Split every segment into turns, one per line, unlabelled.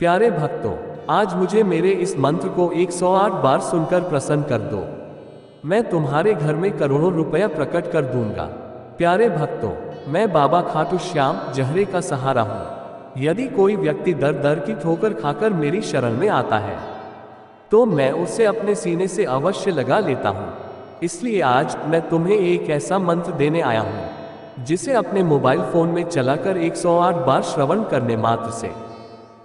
प्यारे भक्तों, आज मुझे मेरे इस मंत्र को 108 बार सुनकर प्रसन्न कर दो। मैं तुम्हारे घर में करोड़ों रुपया प्रकट कर दूंगा। प्यारे भक्तों, मैं बाबा खाटू श्याम जहरे का सहारा हूँ। यदि कोई व्यक्ति दर दर की ठोकर खाकर मेरी शरण में आता है तो मैं उसे अपने सीने से अवश्य लगा लेता हूँ। इसलिए आज मैं तुम्हें एक ऐसा मंत्र देने आया हूँ जिसे अपने मोबाइल फोन में चलाकर 108 बार श्रवण करने मात्र से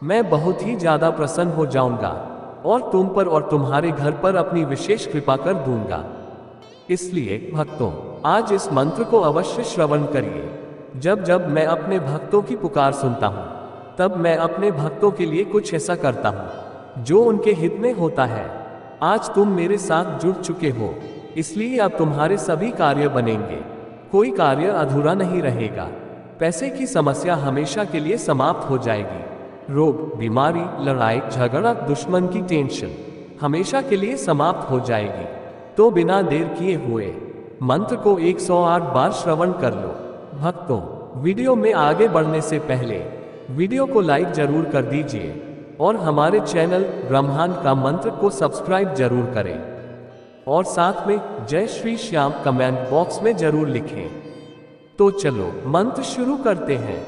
मैं बहुत ही ज्यादा प्रसन्न हो जाऊंगा और तुम पर और तुम्हारे घर पर अपनी विशेष कृपा कर दूंगा। इसलिए भक्तों, आज इस मंत्र को अवश्य श्रवण करिए। जब जब मैं अपने भक्तों की पुकार सुनता हूँ तब मैं अपने भक्तों के लिए कुछ ऐसा करता हूँ जो उनके हित में होता है। आज तुम मेरे साथ जुड़ चुके हो, इसलिए अब तुम्हारे सभी कार्य बनेंगे। कोई कार्य अधूरा नहीं रहेगा। पैसे की समस्या हमेशा के लिए समाप्त हो जाएगी। रोग, बीमारी, लड़ाई झगड़ा, दुश्मन की टेंशन हमेशा के लिए समाप्त हो जाएगी। तो बिना देर किए हुए मंत्र को 108 बार श्रवण कर लो। भक्तों, वीडियो में आगे बढ़ने से पहले वीडियो को लाइक जरूर कर दीजिए और हमारे चैनल ब्रह्मांड का मंत्र को सब्सक्राइब जरूर करें और साथ में जय श्री श्याम कमेंट बॉक्स में जरूर लिखें। तो चलो मंत्र शुरू करते हैं।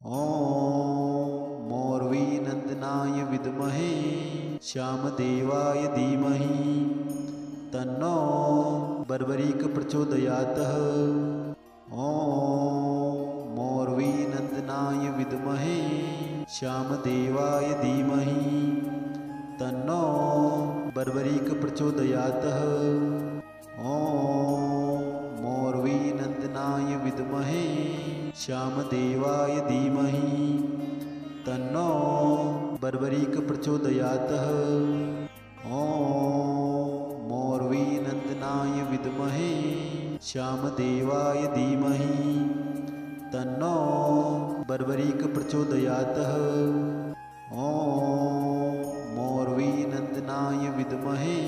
ओम मोरवी नंदनाय विद्महे श्यामदेवाय धीमहि तन्नो बर्बरीक प्रचोदयात्। ओम मोरवी नंदनाय विद्महे श्यामदेवाय धीमहि तन्नो बर्बरीक प्रचोदयात्। ओम मोरवी नंदनाय विद्महे श्यामदेवाय धीमहि तन्नो बर्बरीक प्रचोदयात्। ओम मोरवी नंदनाय विद्महे श्यामदेवाय धीमहि तन्नो बर्बरीक प्रचोदयात्। ओम मोरवी नंदनाय विद्महे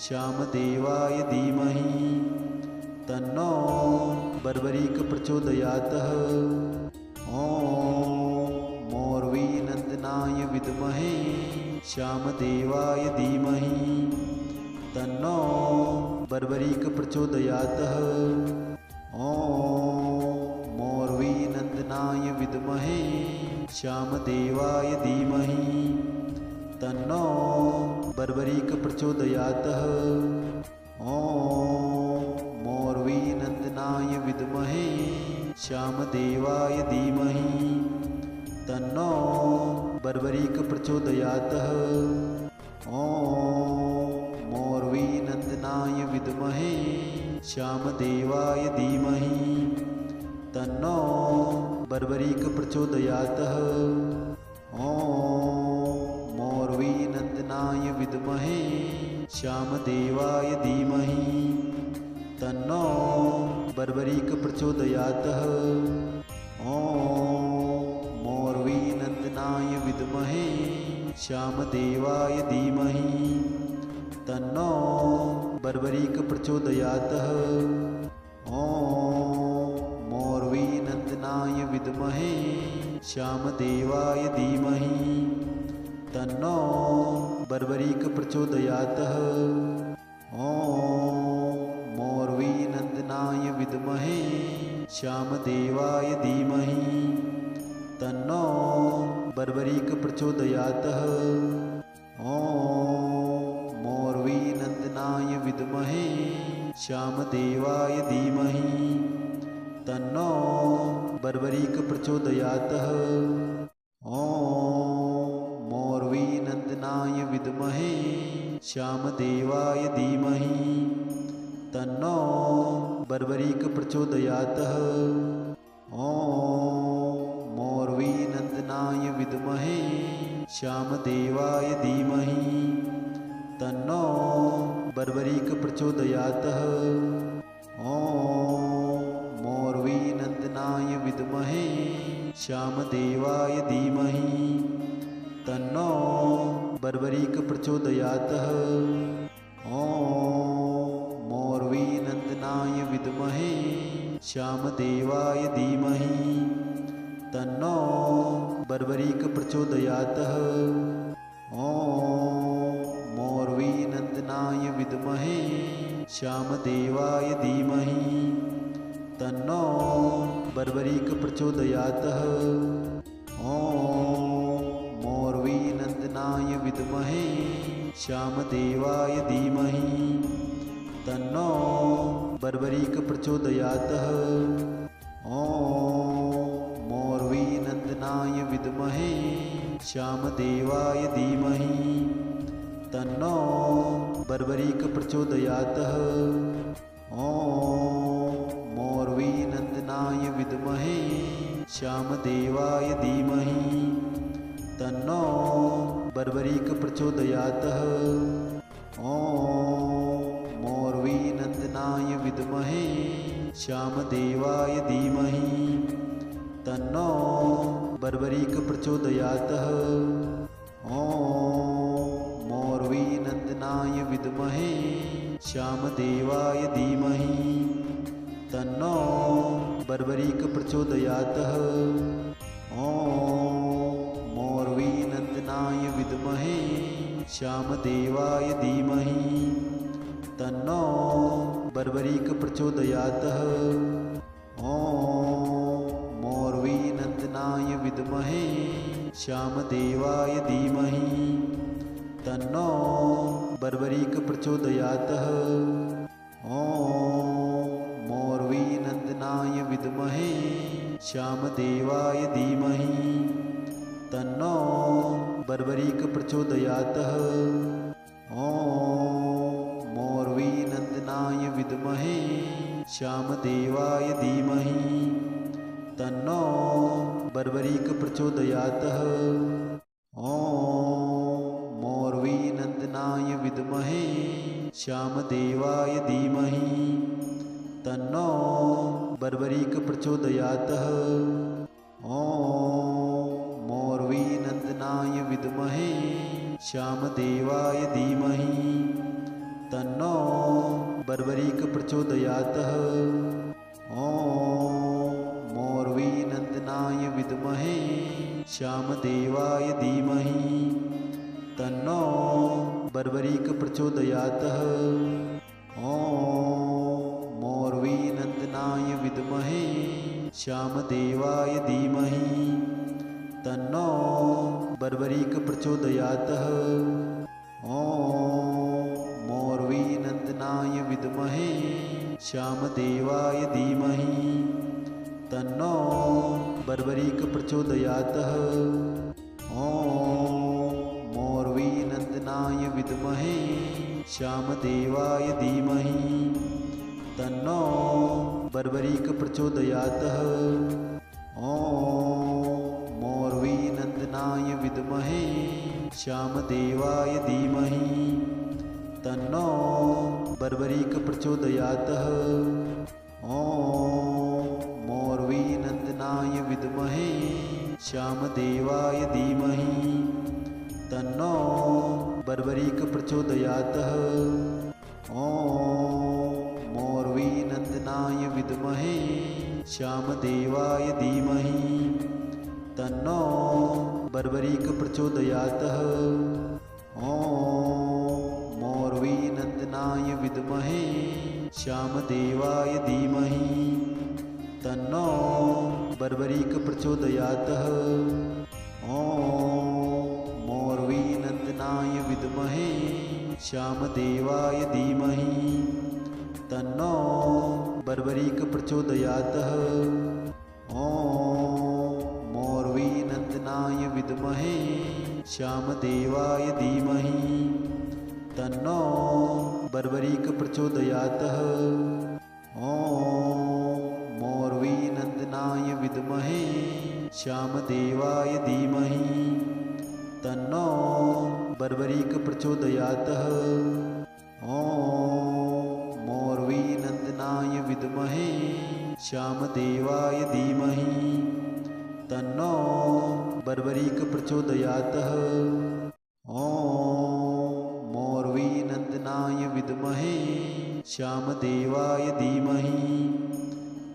श्यामदेवाय धीमहि तन्नो बर्बरीक प्रचोदयात्। ओम मोरवी नंदनाय विद्महे श्यामदेवाय धीमहि तन्नो बर्बरीक प्रचोदयात्। ओम मोरवी नंदनाय विद्महे श्यामदेवाय धीमहि तन्नो बर्बरीक प्रचोदयात्। ओम मोरवी नंदनाय विद्महे श्यामदेवाय धीमहि तन्नो बर्बरीक प्रचोदयात्। ओम मोरवी नंदनाय विद्महे श्यामदेवाय धीमहि तन्नो बर्बरीक प्रचोदयात्। ओम मोरवी नंदनाय विद्महे श्यामदेवाय धीमहि तन्नो बर्बरीक प्रचोदयात्। ओम मोरवी नंदनाय विद्महे श्यामदेवाय धीमहि तन्नो बर्बरीक प्रचोदयात्। ओम मोरवी नंदनाय विद्महे श्यामदेवाय धीमहि तन्नो बर्बरीक प्रचोदयात्। ओम मोरवी नंदनाय विद्महे श्यामदेवाय धीमहि तन्नो बर्बरीक प्रचोदयात्। ओम मोरवी नंदनाय विद्महे श्यामदेवाय धीमहि तन्नो बर्बरीक प्रचोदयात्। ओम मोरवी नंदनाय विद्महे श्यामदेवाय धीमहि तन्नो बर्बरीक प्रचोदयात्। ओम मोरवी नंदनाय विद्महे श्यामदेवाय धीमहि तन्नो बर्बरीक प्रचोदयात्। ओम मोरवी नंदनाय विद्महे श्यामदेवाय धीमहि तन्नो बर्बरीक प्रचोदयात्। ओम मोरवी नंदनाय विद्महे श्यामदेवाय धीमहि तन्नो बर्बरीक प्रचोदयातः। ॐ मोर्वीनन्दनाय विद्महे श्यामदेवाय धीमहि तन्नो बर्बरीक प्रचोदयातः। ॐ मोर्वीनन्दनाय विद्महे श्यामदेवाय धीमहि तन्नो बर्बरीक प्रचोदयातः। ॐ मोर्वीनन्दनाय विद्महे श्यामदेवाय धीमहि तन्नो बर्बरीक प्रचोदयातः। ॐ मोर्वीनन्दनाय विद्महे श्यामदेवाय धीमहि तन्नो बर्बरीक प्रचोदयातः। ॐ मोर्वीनन्दनाय विद्महे श्यामदेवाय धीमहि तन्नो बर्बरीक प्रचोदयातः। ॐ मोर्वीनन्दनाय विद्महे श्यामदेवाय धीमहि तन्नो बर्बरीक प्रचोदयातः। ॐ मोर्वीनन्दनाय विद्महे श्यामदेवाय धीमहि तन्नो बर्बरीक प्रचोदयातः। ॐ मोर्वीनन्दनाय विद्महे श्यामदेवाय धीमहि तन्नो बर्बरीक प्रचोदयातः। ॐ मोर्वीनन्दनाय विद्महे श्यामदेवाय धीमहि तन्नो बर्बरीक प्रचोदयातः। ॐ मोर्वीनन्दनाय विद्महे श्यामदेवाय धीमहि तन्नो बर्बरीक प्रचोदयातः। ॐ मोर्वीनन्दनाय विद्महे श्यामदेवाय धीमहि तन्नो बर्बरीक प्रचोदयातः। ॐ मोर्वीनन्दनाय विद्महे श्यामदेवाय धीमहि तन्नो बर्बरीक प्रचोदयातः। ॐ मोर्वीनन्दनाय विद्महे श्यामदेवाय धीमहि तन्नो बर्बरीक प्रचोदयातः। ॐ मोर्वीनन्दनाय विद्महे श्यामदेवाय धीमहि तन्नो बर्बरीक प्रचोदयातः। ॐ मोर्वीनन्दनाय विद्महे श्यामदेवाय धीमहि तन्नो बर्बरीक प्रचोदयातः। ॐ मोर्वीनन्दनाय विद्महे श्यामदेवाय धीमहि तन्नो बर्बरीक प्रचोदयातः। ॐ मोर्वीनन्दनाय विद्महे श्यामदेवाय धीमहि तन्नो बर्बरीक प्रचोदयातः। ॐ मोर्वीनन्दनाय विद्महे श्यामदेवाय धीमहि तन्नो बर्बरीक प्रचोदयातः। ॐ मोर्वीनन्दनाय विद्महे श्यामदेवाय धीमहि तन्नो बर्बरीक प्रचोदयातः। ॐ मोर्वीनन्दनाय विद्महे श्यामदेवाय धीमहि तन्नो बर्बरीक प्रचोदयातः। ॐ मोर्वीनन्दनाय विद्महे श्यामदेवाय धीमहि तन्नो बर्बरीक प्रचोदयातः। ॐ मोर्वीनन्दनाय विद्महे श्यामदेवाय धीमहि तन्नो बर्बरीक प्रचोदयातः। ॐ मोर्वीनन्दनाय विद्महे श्यामदेवाय धीमहि तन्नो बर्बरीक प्रचोदयातः। ॐ मोर्वीनन्दनाय विद्महे श्यामदेवाय धीमहि तन्नो बर्बरीक प्रचोदयातः। ॐ मोर्वीनन्दनाय विद्महे श्यामदेवाय धीमहि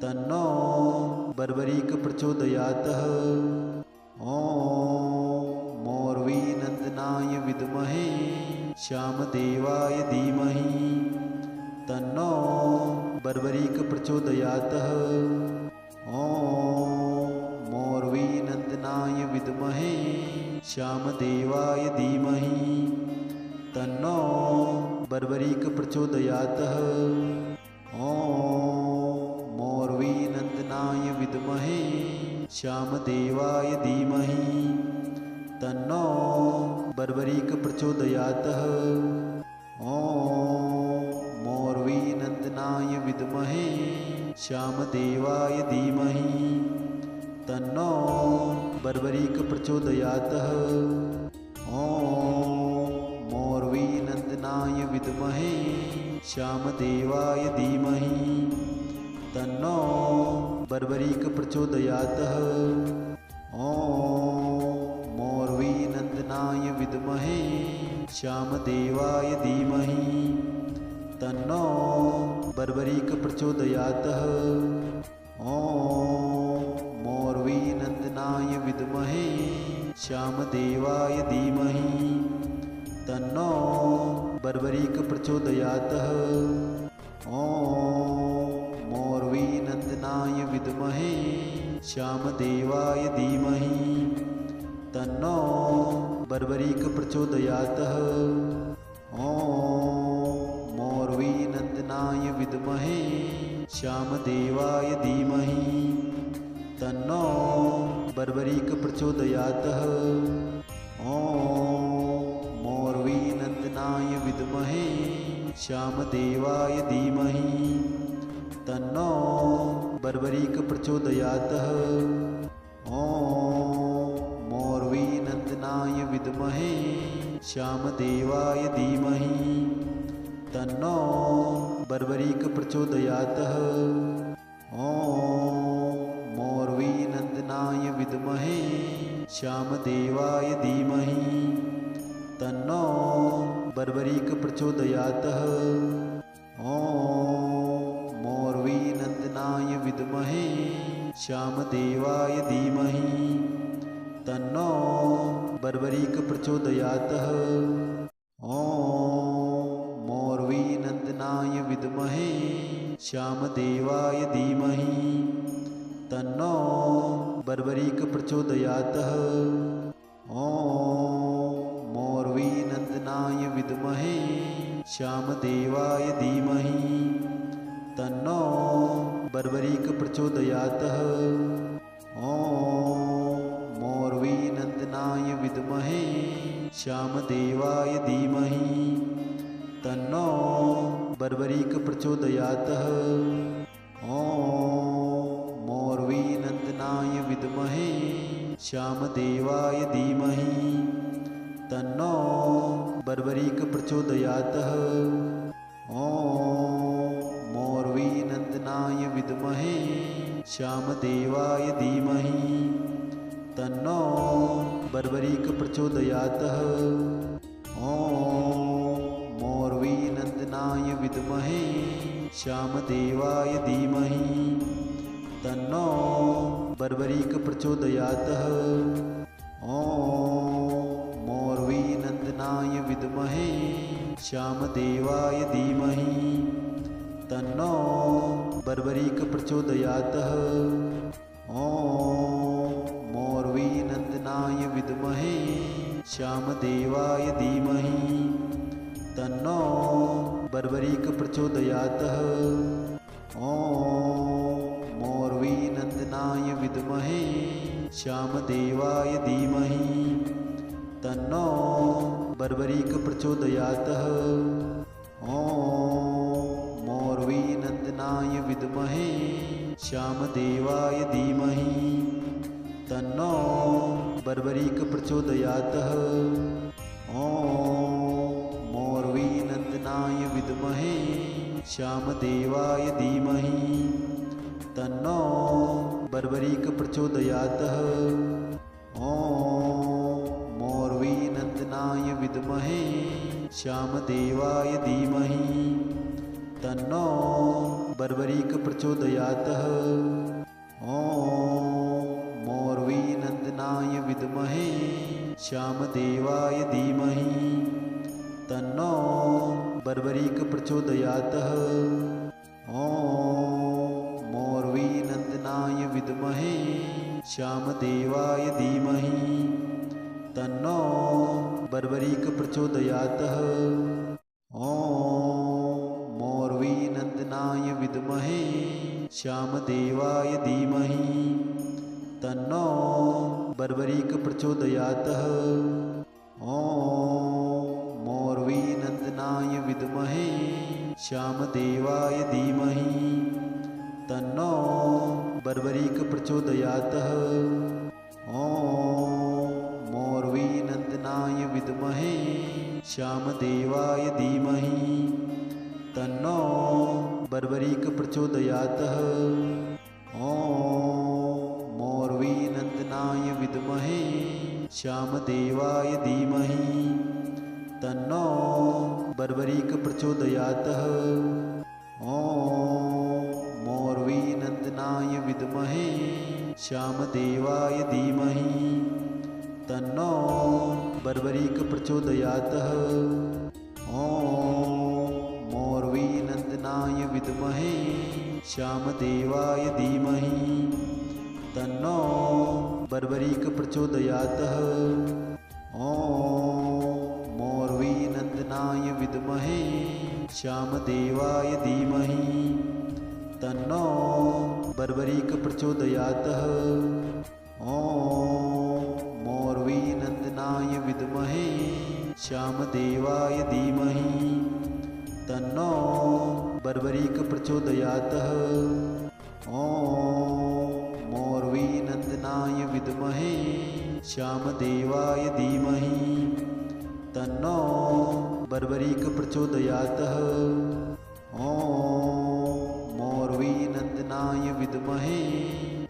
तन्नो बर्बरीक प्रचोदयातः। ॐ मोर्वीनन्दनाय विद्महे श्यामदेवाय धीमहि तन्नो बर्बरीक प्रचोदयात्। ॐ मोर्वीनन्दनाय विद्महे श्यामदेवाय धीमहि तन्नो बर्बरीक प्रचोदयात्। ॐ मोर्वीनन्दनाय विद्महे श्यामदेवाय धीमहि तन्नो बर्बरीक प्रचोदयात्। ॐ मोर्वीनन्दनाय विद्महे श्यामदेवाय धीमहि तन्नो बर्बरीक प्रचोदयात्। ॐ मोर्वीनन्दनाय विद्महे श्यामदेवाय धीमहि तन्नो बर्बरीक प्रचोदयात्। ॐ मोर्वीनन्दनाय विद्महे श्यामदेवाय धीमहि तन्नो बर्बरीक प्रचोदयात्। ॐ मोर्वीनन्दनाय विद्महे श्यामदेवाय धीमहि तन्नो बर्बरीक प्रचोदयात्। ॐ मोर्वीनन्दनाय विद्महे श्यामदेवाय धीमहि तन्नो बर्बरीक प्रचोदयात्। ॐ मोर्वीनन्दनाय विद्महे श्यामदेवाय धीमहि तन्नो बर्बरीक प्रचोदयात्। ॐ मोर्वीनन्दनाय विद्महे श्यामदेवाय धीमहि तन्नो बर्बरीक प्रचोदयात्। ॐ मोर्वीनन्दनाय विद्महे श्यामदेवाय धीमहि तन्नो बर्बरीक प्रचोदयात्। ॐ मोर्वीनन्दनाय विद्महे श्यामदेवाय धीमहि तन्नो बर्बरीक प्रचोदयात्। ॐ मोर्वीनन्दनाय विद्महे श्यामदेवाय धीमहि तन्नो बर्बरीक प्रचोदयात्। ॐ मोर्वीनन्दनाय विद्महे श्यामदेवाय धीमहि तन्नो बर्बरीक प्रचोदयात्। ॐ मोर्वीनन्दनाय विद्महे श्यामदेवाय धीमहि तन्नो बर्बरीक प्रचोदयात्। ॐ मोर्वीनन्दनाय विद्महे श्यामदेवाय धीमहि तन्नो बर्बरीक प्रचोदयात्। ॐ मोर्वीनन्दनाय विद्महे श्यामदेवाय धीमहि तन्नो बर्बरीक प्रचोदयात्। ॐ मोर्वीनन्दनाय विद्महे श्यामदेवाय धीमहि तन्नो बर्बरीक प्रचोदयात्। ॐ मोर्वीनन्दनाय विद्महे श्यामदेवाय धीमहि तन्नो बर्बरीक प्रचोदयात्। ॐ मोर्वीनन्दनाय विद्महे श्यामदेवाय धीमहि तन्नो बर्बरीक प्रचोदयात्। ॐ मोर्वीनन्दनाय विद्महे श्यामदेवाय धीमहि तन्नो बर्बरीक प्रचोदयात्। ॐ मोर्वीनन्दनाय विद्महे श्यामदेवाय धीमहि तन्नो बर्बरीक प्रचोदयात्। ॐ मोर्वीनन्दनाय विद्महे श्यामदेवाय धीमहि तन्नो बर्बरीक प्रचोदयात्। ॐ मोर्वीनन्दनाय विद्महे श्यामदेवाय धीमहि तन्नो बर्बरीक प्रचोदयात्। ॐ मोर्वीनन्दनाय विद्महे श्यामदेवाय धीमहि तन्नो बर्बरीक प्रचोदयात्। ॐ मोर्वीनन्दनाय विद्महे श्यामदेवाय धीमहि तन्नो बर्बरीक प्रचोदयात्। ॐ मोरवीनन्दनाय विद्महे श्यामदेवाय धीमहि तन्नो बर्बरीक प्रचोदयात्। ॐ मोरवीनन्दनाय विद्महे श्यामदेवाय धीमहि तन्नो बर्बरीक प्रचोदयात्। ॐ मोरवीनन्दनाय विद्महे श्यामदेवाय धीमहि तन्नो बर्बरीक प्रचोदयात्। ॐ मोरवीनन्दनाय विद्महे श्यामदेवाय धीमहि तन्नो बर्बरीक प्रचोदयात्। ॐ मोरवीनन्दनाय विद्महे श्यामदेवाय धीमहि तन्नो बर्बरीक प्रचोदयात्। ॐ मोरवीनन्दनाय विद्महे श्यामदेवाय धीमहि तन्नो बर्बरीक प्रचोदयात्। ॐ मोरवीनन्दनाय विद्महे श्यामदेवाय धीमहि तन्नो बर्बरीक प्रचोदयात्। ॐ मोरवीनन्दनाय विद्महे श्यामदेवाय धीमहि तन्नो बर्बरीक प्रचोदयात्। ॐ मोरवीनन्दनाय विद्महे श्यामदेवाय धीमहि तन्नो बर्बरीक प्रचोदयात्। ॐ मोरवीनन्दनाय विद्महे श्यामदेवाय धीमहि तन्नो बर्बरीक प्रचोदयात्। ॐ मोरवीनन्दनाय विद्महे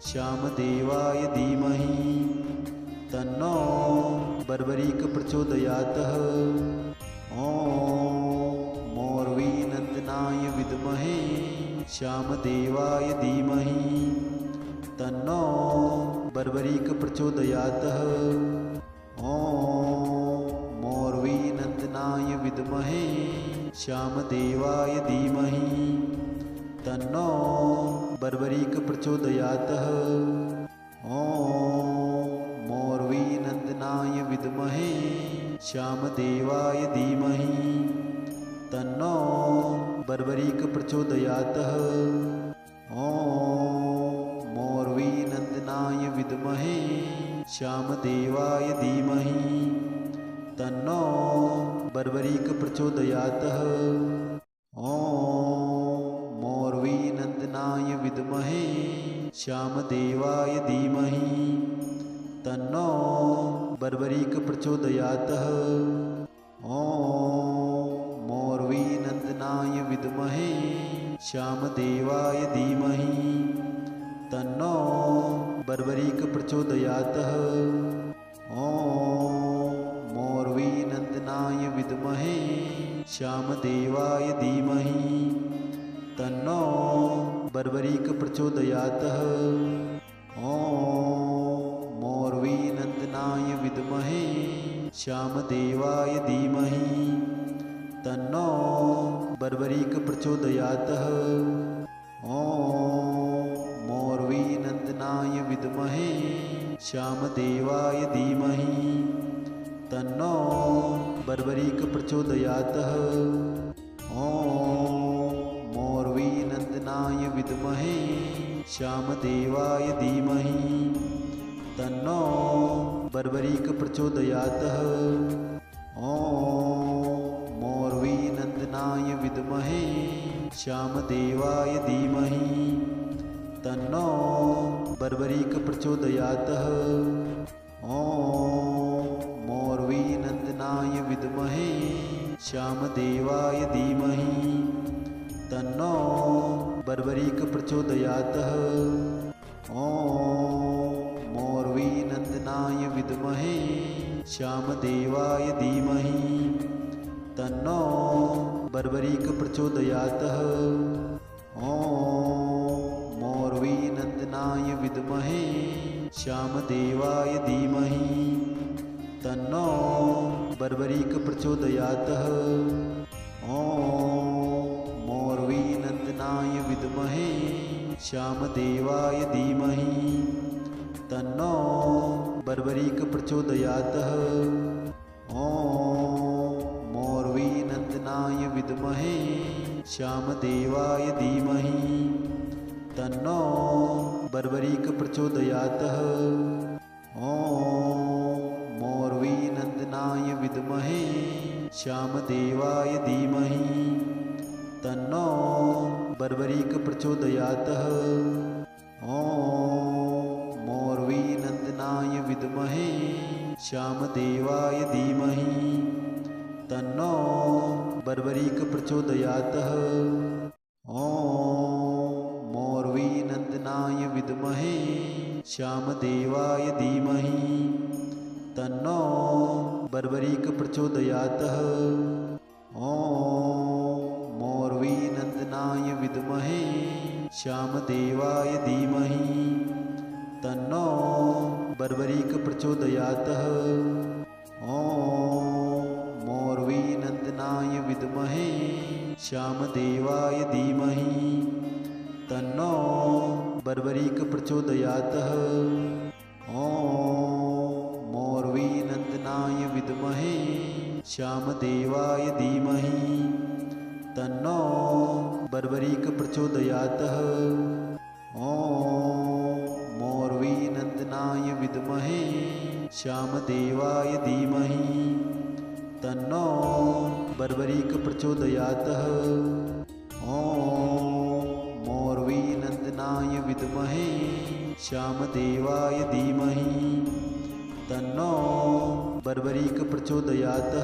श्यामदेवाय धीमहि तन्नो बर्बरीक प्रचोदयात्। ॐ मोरवीनन्दनाय विद्महे श्यामदेवाय धीमहि तन्नो बर्बरीक प्रचोदयात्। ॐ मोरवीनन्दनाय विद्महे श्यामदेवाय धीमहि तन्नो बर्बरीक प्रचोदयात्। ॐ मोरवीनन्दनाय विद्महे श्यामदेवाय धीमहि तन्नो बर्बरीक प्रचोदयात्। ॐ मोरवीनन्दनाय विद्महे श्यामदेवाय धीमहि तन्नो बर्बरीक प्रचोदयात्। ॐ मोरवीनन्दनाय विद्महे श्यामदेवाय धीमहि तन्नो बर्बरीक प्रचोदयात्। ॐ मोरवीनन्दनाय विद्महे श्यामदेवाय धीमहि तन्नो बर्बरीक प्रचोदयात्। ॐ मोरवीनन्दनाय विद्महे श्यामदेवाय धीमहि तन्नो बर्बरीक प्रचोदयात्। ॐ मोरवीनन्दनाय विद्महे श्यामदेवाय धीमहि तन्नो बर्बरीक प्रचोदयात्। ॐ मोरवीनन्दनाय विद्महे श्यामदेवाय धीमहि तन्नो बर्बरीक प्रचोदयात्। ॐ मोरवीनन्दनाय विद्महे श्यामदेवाय धीमहि तन्नो बर्बरीक प्रचोदयात्। ॐ मोरवीनन्दनाय विद्महे श्यामदेवाय धीमहि तन्नो बर्बरीक प्रचोदयात्। ॐ मोरवीनन्दनाय विद्महे श्यामदेवाय धीमहि तन्नो बर्बरीक प्रचोदयात्। ॐ मोरवीनन्दनाय विद्महे श्यामदेवाय धीमहि तन्नो बर्बरीक प्रचोदयात्। ॐ मोरवीनन्दनाय विद्महे श्यामदेवाय धीमहि तन्नो बर्बरीक प्रचोदयात्। ॐ मोरवीनन्दनाय विद्महे श्यामदेवाय धीमहि तन्नो बर्बरीक प्रचोदयात्। ॐ मोरवीनन्दनाय विद्महे श्यामदेवाय धीमहि तन्नो बर्बरीक प्रचोदयात्। ॐ मोरवीनन्दनाय विद्महे श्यामदेवाय धीमहि तन्नो बर्बरीक प्रचोदयात्। ॐ मोरवीनन्दनाय विद्महे श्यामदेवाय धीमहि तन्नो बर्बरीक प्रचोदयात्। ॐ मोरवीनन्दनाय विद्महे श्यामदेवाय धीमहि तन्नो बर्बरीक प्रचोदयात्। ॐ मोरवीनन्दनाय विद्महे श्यामदेवाय धीमहि तन्नो बर्बरीक प्रचोदयात्। ॐ मोरवीनन्दनाय विद्महे श्यामदेवाय धीमहि तन्नो बर्बरीक प्रचोदयात्। ॐ मोरवीनन्दनाय विद्महे श्यामदेवाय धीमहि तन्नो बर्बरीक प्रचोदयात्। ॐ मोरवीनन्दनाय विद्महे श्यामदेवाय धीमहि तन्नो बर्बरीक प्रचोदयात्। ॐ मोरवीनन्दनाय विद्महे श्यामदेवाय धीमहि तन्नो बर्बरीक प्रचोदयात्।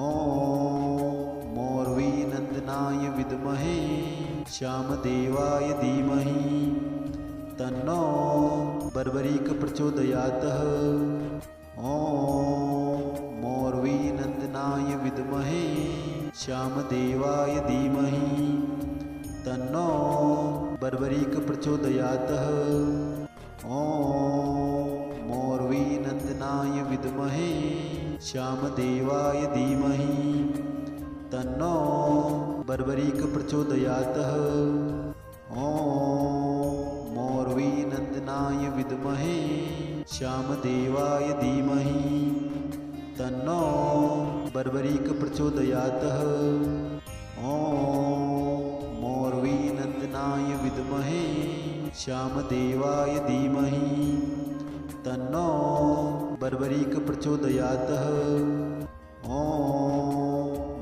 ॐ मोरवीनन्दनाय विद्महे श्यामदेवाय धीमहि तन्नो बर्बरीक प्रचोदयात्। ॐ मोरवीनन्दनाय विद्महे श्यामदेवाय धीमहि तन्नो बर्बरीक प्रचोदयात्। ॐ मोरवीनन्दनाय विद्महे श्यामदेवाय धीमहि तन्नो बर्बरीक प्रचोदयात्। ॐ मोरवीनन्दनाय विद्महे श्यामदेवाय धीमहि तन्नो बर्बरीक प्रचोदयात्। ॐ मोरवीनन्दनाय विद्महे श्यामदेवाय धीमहि तन्नो बर्बरीक प्रचोदयात्। ॐ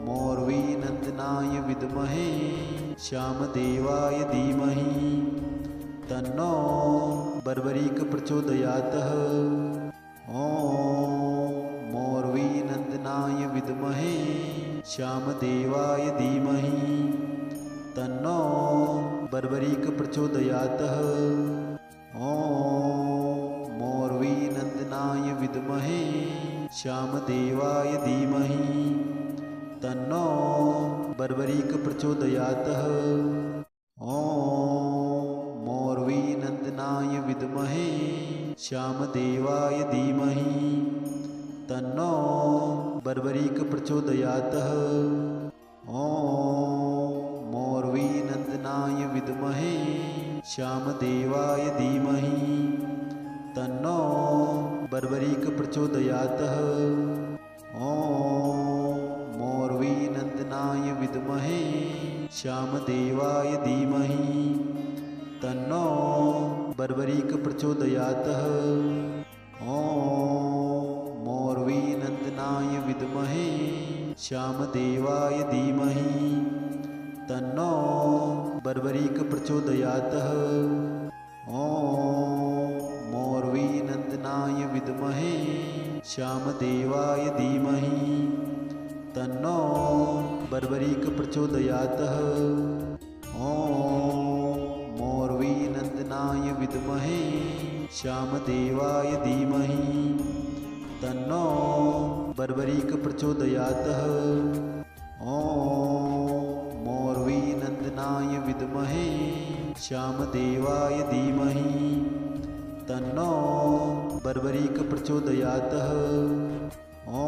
मोरवीनन्दनाय विद्महे श्यामदेवाय धीमहि तन्नो बर्बरीक प्रचोदयात्। ॐ मोरवीनन्दनाय विद्महे श्यामदेवाय धीमहि तन्नो बर्बरीक प्रचोदयात्। ॐ मोरवीनन्दनाय विद्महे श्यामदेवाय धीमहि तन्नो बर्बरीक प्रचोदयात्। ॐ मोरवीनन्दनाय विद्महे श्यामदेवाय धीमहि तन्नो बर्बरीक प्रचोदयात्। ॐ मोरवीनन्दनाय विद्महे श्यामदेवाय धीमहि तन्नो बर्बरीक प्रचोदयात्। ॐ मोरवीनन्दनाय विद्महे श्यामदेवाय धीमहि तन्नो बर्बरीक प्रचोदयात्। ॐ मोरवीनन्दनाय विद्महे श्यामदेवाय धीमहि तन्नो बर्बरीक प्रचोदयात्। ॐ मोरवीनन्दनाय विद्महे श्यामदेवाय धीमहि तन्नो बर्बरीक प्रचोदयात्। ॐ मोरवीनन्दनाय विद्महे श्यामदेवाय धीमहि तन्नो बर्बरीक प्रचोदयात्। ॐ मोरवीनन्दनाय विद्महे श्यामदेवाय धीमहि तन्नो बर्बरीक प्रचोदयातः। ॐ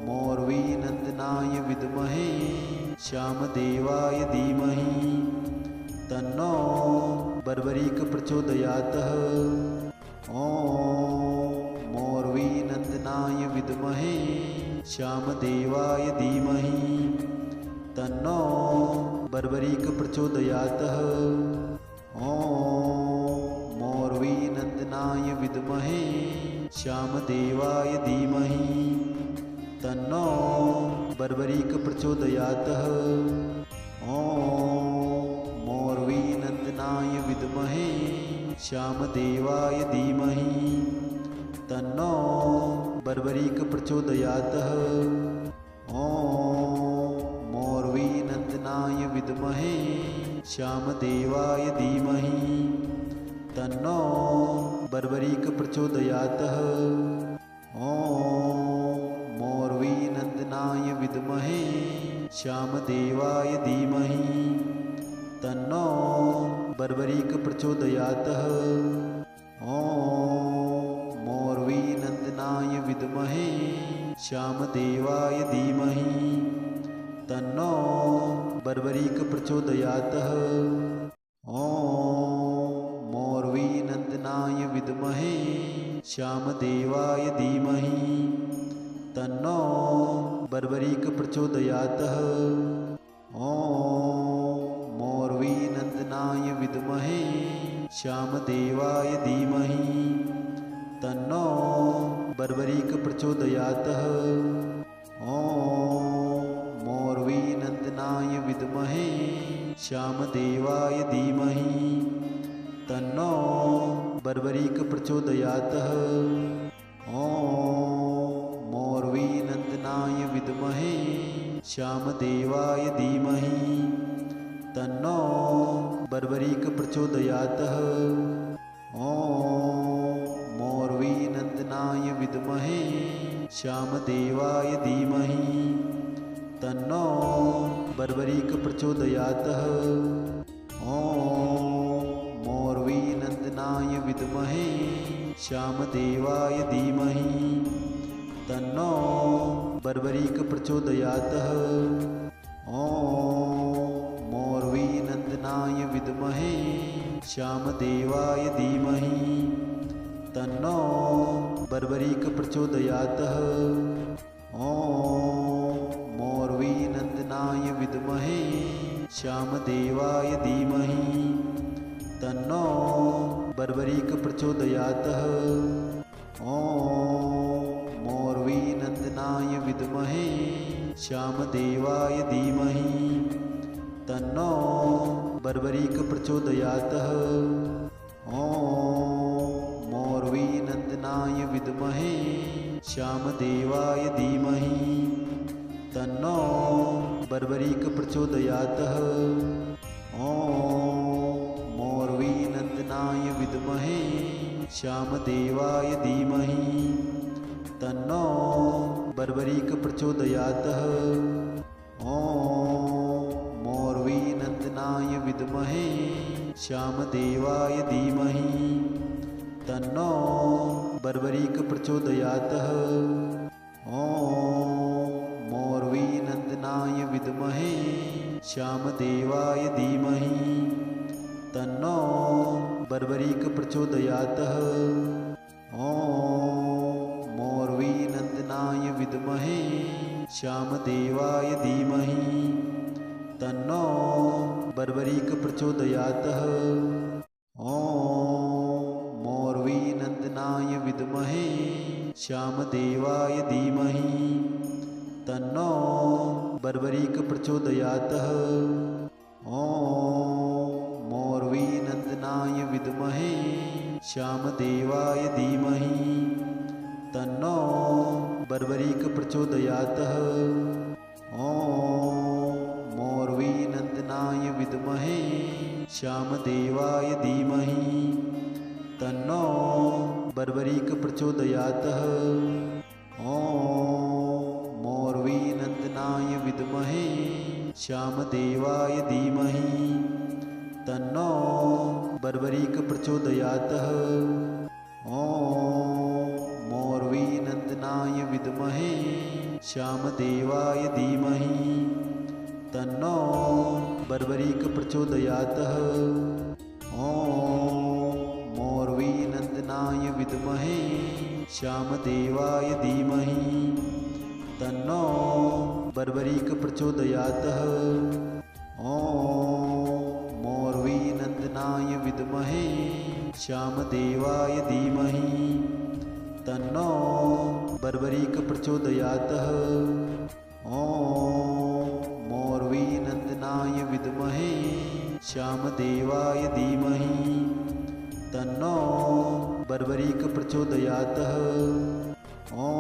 मोर्वीनन्दनाय विद्महे श्यामदेवाय धीमहि तन्नो बर्बरीक प्रचोदयातः। ॐ मोर्वीनन्दनाय विद्महे श्यामदेवाय धीमहि तन्नो बर्बरीक प्रचोदयातः। ॐ मोर्वीनन्दनाय विद्महे श्यामदेवाय धीमहि तन्नो बर्बरीक प्रचोदयातः। ॐ मोर्वीनन्दनाय विद्महे श्यामदेवाय धीमहि तन्नो बर्बरीक प्रचोदयातः। ॐ मोर्वीनन्दनाय विद्महे श्यामदेवाय धीमहि तन्नो बर्बरीक प्रचोदयातः। ॐ मोर्वीनन्दनाय विद्महे श्यामदेवाय धीमहि तन्नो बर्बरीक प्रचोदयातः। ॐ मोर्वीनन्दनाय विद्महे श्यामदेवाय धीमहि तन्नो बर्बरीक प्रचोदयातः। ॐ मोर्वीनन्दनाय विद्महे श्यामदेवाय धीमहि तन्नो बर्बरीक प्रचोदयातः। ॐ मोर्वीनन्दनाय विद्महे श्यामदेवाय धीमहि तन्नो बर्बरीक प्रचोदयातः। ॐ मोर्वीनन्दनाय विद्महे श्यामदेवाय धीमहि तन्नो बर्बरीक प्रचोदयातः। ॐ मोर्वीनन्दनाय विद्महे श्यामदेवाय धीमहि तन्नो बर्बरीक प्रचोदयातः। ॐ मोर्वीनन्दनाय विद्महे श्यामदेवाय धीमहि तन्नो बर्बरीक प्रचोदयातः। ॐ मोर्वीनन्दनाय विद्महे श्यामदेवाय धीमहि तन्नो बर्बरीक प्रचोदयातः। ॐ मोर्वीनन्दनाय विद्महे श्यामदेवाय धीमहि तन्नो बर्बरीक प्रचोदयातः। ॐ मोर्वीनन्दनाय विद्महे श्यामदेवाय धीमहि तन्नो बर्बरीक प्रचोदयातः। ॐ मोर्वीनन्दनाय विद्महे श्यामदेवाय धीमहि तन्नो बर्बरीक प्रचोदयातः। ॐ मोर्वीनन्दनाय विद्महे श्यामदेवाय धीमहि तन्नो बर्बरीक प्रचोदयातः। ॐ मोर्वीनन्दनाय विद्महे श्यामदेवाय धीमहि तन्नो बर्बरीक प्रचोदयातः। ॐ मोर्वीनन्दनाय विद्महे श्यामदेवाय धीमहि तन्नो बर्बरीक प्रचोदयातः। ॐ मोर्वीनन्दनाय विद्महे श्यामदेवाय धीमहि तन्नो बर्बरीक प्रचोदयातः। ॐ मोर्वीनन्दनाय विद्महे श्यामदेवाय धीमहि तन्नो बर्बरीक प्रचोदयातः। ॐ मोर्वीनन्दनाय विद्महे श्यामदेवाय धीमहि तन्नो बर्बरीक प्रचोदयातः। ॐ मोर्वीनन्दनाय विद्महे श्यामदेवाय धीमहि तन्नो बर्बरीक प्रचोदयातः। ॐ मोर्वीनन्दनाय विद्महे श्यामदेवाय धीमहि तन्नो बर्बरीक प्रचोदयातः। ॐ मोर्वीनन्दनाय विद्महे श्यामदेवाय धीमहि तन्नो बर्बरीक प्रचोदयातः। ॐ मोर्वीनन्दनाय विद्महे श्यामदेवाय धीमहि तन्नो बर्बरीक प्रचोदयात्। ॐ मोर्वीनन्दनाय विद्महे श्यामदेवाय धीमहि तन्नो बर्बरीक प्रचोदयात्। ॐ मोर्वीनन्दनाय विद्महे श्यामदेवाय धीमहि तन्नो बर्बरीक प्रचोदयात्। ॐ मोर्वीनन्दनाय विद्महे श्यामदेवाय धीमहि तन्नो बर्बरीक प्रचोदयात्। ॐ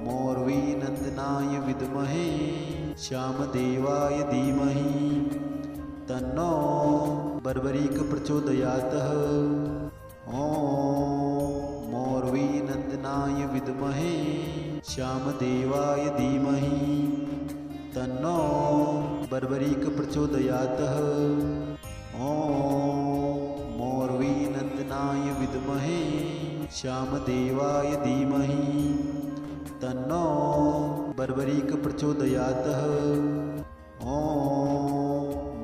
मोर्वीनन्दनाय विद्महे श्यामदेवाय धीमहि तन्नो बर्बरीक प्रचोदयात्। ॐ मोर्वीनन्दनाय विद्महे श्यामदेवाय धीमहि तन्नो बर्बरीक प्रचोदयात्। ॐ मोर्वीनन्दनाय विद्महे श्यामदेवाय धीमहि तन्नो बर्बरीक प्रचोदयात्। ॐ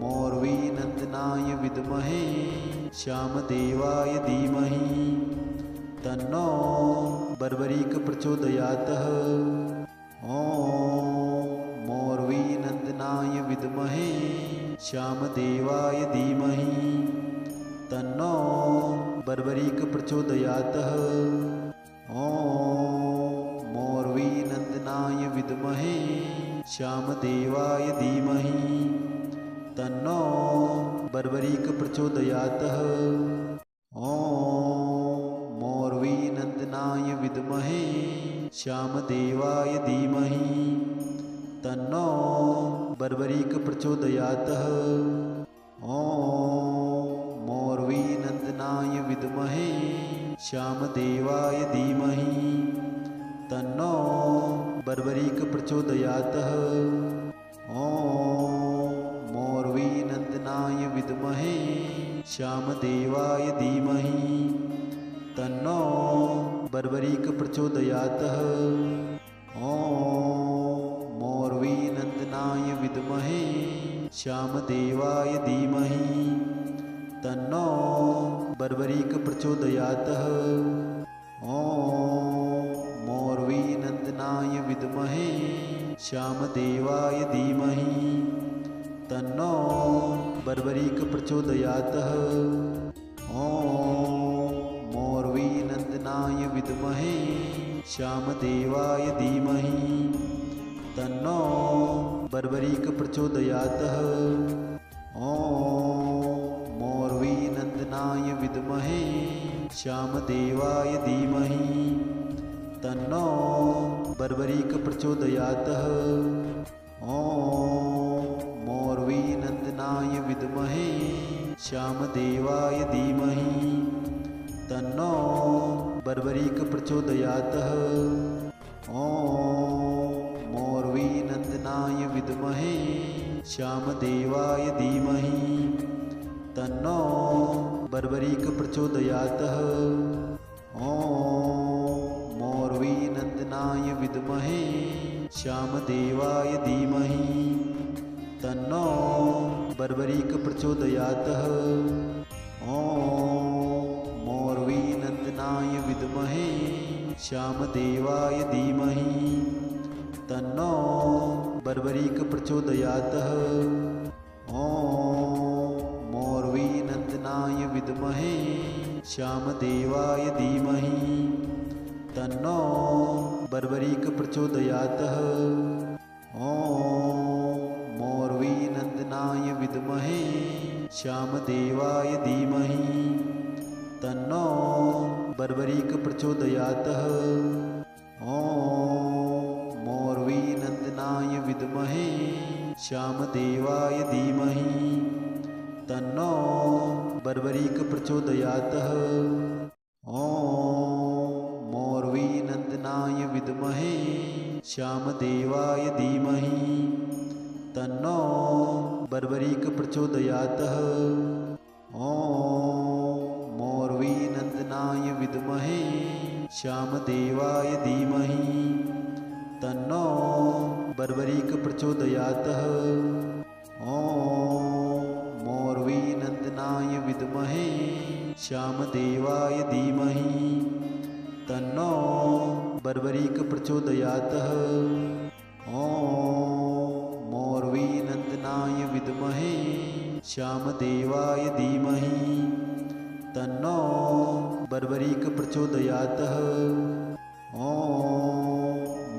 मोर्वीनन्दनाय विद्महे श्यामदेवाय धीमहि तन्नो बर्बरीक प्रचोदयात्। ॐ मोर्वीनन्दनाय विद्महे श्यामदेवाय धीमहि तन्नो बर्बरीक प्रचोदयात्। ॐ मोर्वीनन्दनाय विद्महे श्यामदेवाय धीमहि तन्नो बर्बरीक प्रचोदयात्। ॐ मोर्वीनन्दनाय विद्महे श्यामदेवाय धीमहि तन्नो बर्बरीक प्रचोदयात्। ॐ मोर्वीनन्दनाय विद्महे श्यामदेवाय धीमहि तन्नो बर्बरीक प्रचोदयात्। ॐ मोर्वीनन्दनाय विद्महे श्यामदेवाय धीमहि तन्नो बर्बरीक प्रचोदयात्। ॐ मोर्वीनन्दनाय विद्महे श्यामदेवाय धीमहि तन्नो बर्बरीक प्रचोदयात्। ॐ मोर्वीनन्दनाय विद्महे श्यामदेवाय धीमहि तन्नो बर्बरीक प्रचोदयात्। ॐ मोर्वीनन्दनाय विद्महे श्यामदेवाय धीमहि तन्नो बर्बरीक प्रचोदयात्। ॐ मोर्वीनन्दनाय विद्महे श्यामदेवाय धीमहि तन्नो बर्बरीक प्रचोदयात्। ॐ मोर्वीनन्दनाय विद्महे श्यामदेवाय धीमहि तन्नो बर्बरीक प्रचोदयात्। ॐ मोर्वीनन्दनाय विद्महे श्यामदेवाय धीमहि तन्नो बर्बरीक प्रचोदयात्। ॐ मोर्वीनन्दनाय विद्महे श्यामदेवाय धीमहि तन्नो बर्बरीक प्रचोदयात्। ॐ मोर्वीनन्दनाय विद्महे श्यामदेवाय धीमहि तन्नो बर्बरीक प्रचोदयात्। ॐ मोर्वीनन्दनाय विद्महे श्यामदेवाय धीमहि तन्नो बर्बरीक प्रचोदयात्। ॐ मोर्वीनन्दनाय विद्महे श्यामदेवाय धीमहि तन्नो बर्बरीक प्रचोदयात्। ॐ मोर्वीनन्दनाय विद्महे श्यामदेवाय धीमहि तन्नो बर्बरीक प्रचोदयात्। ॐ मोर्वीनन्दनाय विद्महे श्यामदेवाय धीमहि तन्नो बर्बरीक प्रचोदयात्। ॐ मोर्वीनन्दनाय नन्दनाय विद्महे श्यामदेवाय धीमहि तन्नो बर्बरीक प्रचोदयात्। ॐ मोर्वीनन्दनाय विद्महे श्यामदेवाय धीमहि तन्नो बर्बरीक प्रचोदयात्। ॐ मोर्वीनन्दनाय विद्महे श्यामदेवाय धीमहि तन्नो बर्बरीक प्रचोदयात्। ॐ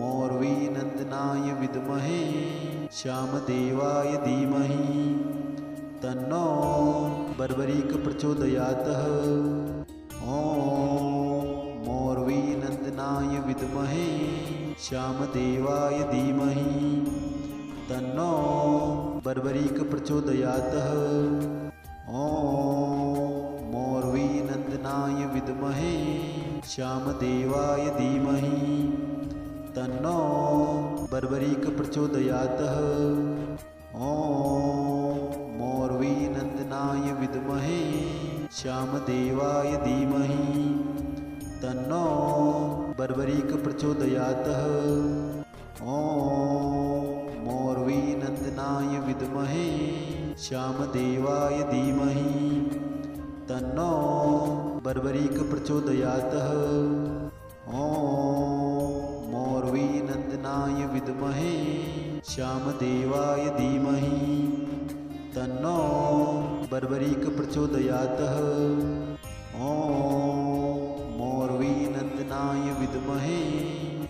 मोर्वीनन्दनाय विद्महे श्यामदेवाय धीमहि तन्नो बर्बरीक प्रचोदयात्। ॐ मोर्वीनन्दनाय विद्महे श्यामदेवाय धीमहि तन्नो बर्बरीक प्रचोदयात्। ॐ मोर्वीनन्दनाय विद्महे श्यामदेवाय धीमहि तन्नो बर्बरीक प्रचोदयात्। ॐ मोर्वीनन्दनाय विद्महे श्यामदेवाय धीमहि तन्नो बर्बरीक प्रचोदयात्। ॐ मोर्वीनन्दनाय विद्महे श्यामदेवाय धीमहि तन्नो बर्बरीक प्रचोदयात्। ॐ मोर्वीनन्दनाय विद्महे श्यामदेवाय धीमहि तन्नो बर्बरीक प्रचोदयात्। ॐ मोर्वीनन्दनाय विद्महे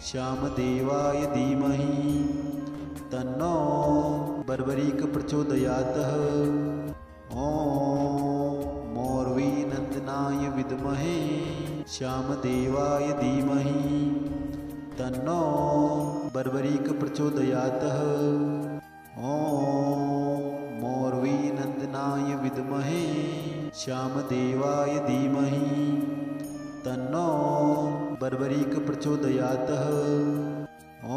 श्यामदेवाय धीमहि तन्नो बर्बरीक प्रचोदयात्। ॐ मोर्वीनन्दनाय विद्महे श्यामदेवाय धीमहि तन्नो बर्बरीक प्रचोदयात्। ॐ मोर्वीनन्दनाय विद्महे श्यामदेवाय धीमहि तन्नो बर्बरीक प्रचोदयात्। ॐ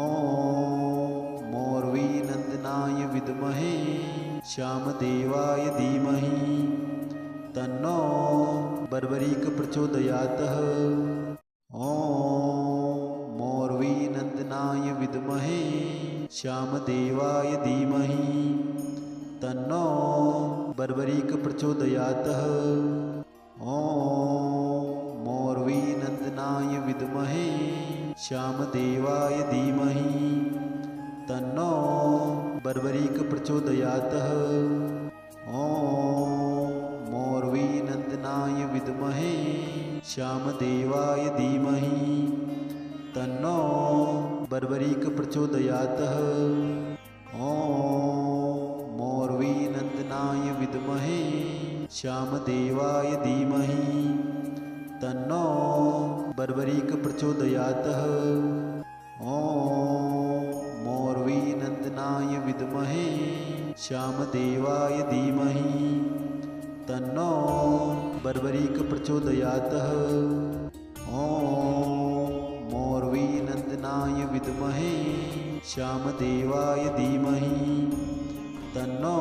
मोर्वीनन्दनाय विद्महे श्यामदेवाय धीमहि तन्नो बर्बरीक प्रचोदयात्। ॐ मोर्वीनन्दनाय विद्महे श्यामदेवाय धीमहि तन्नो बर्बरीक प्रचोदयात्। ॐ मोर्वीनन्दनाय विद्महे श्यामदेवाय धीमहि तन्नो बर्बरीक प्रचोदयात्। ॐ मोर्वीनन्दनाय विद्महे श्यामदेवाय धीमहि तन्नो बर्बरीक प्रचोदयात्। ॐ मोर्वीनन्दनाय विद्महे श्यामदेवाय धीमहि तन्नो बर्बरीक प्रचोदयात्। ॐ मोर्वीनन्दनाय विद्महे श्यामदेवाय धीमहि तन्नो बर्बरीक प्रचोदयात्। ॐ मोर्वीनन्दनाय विद्महे श्यामदेवाय धीमहि तन्नो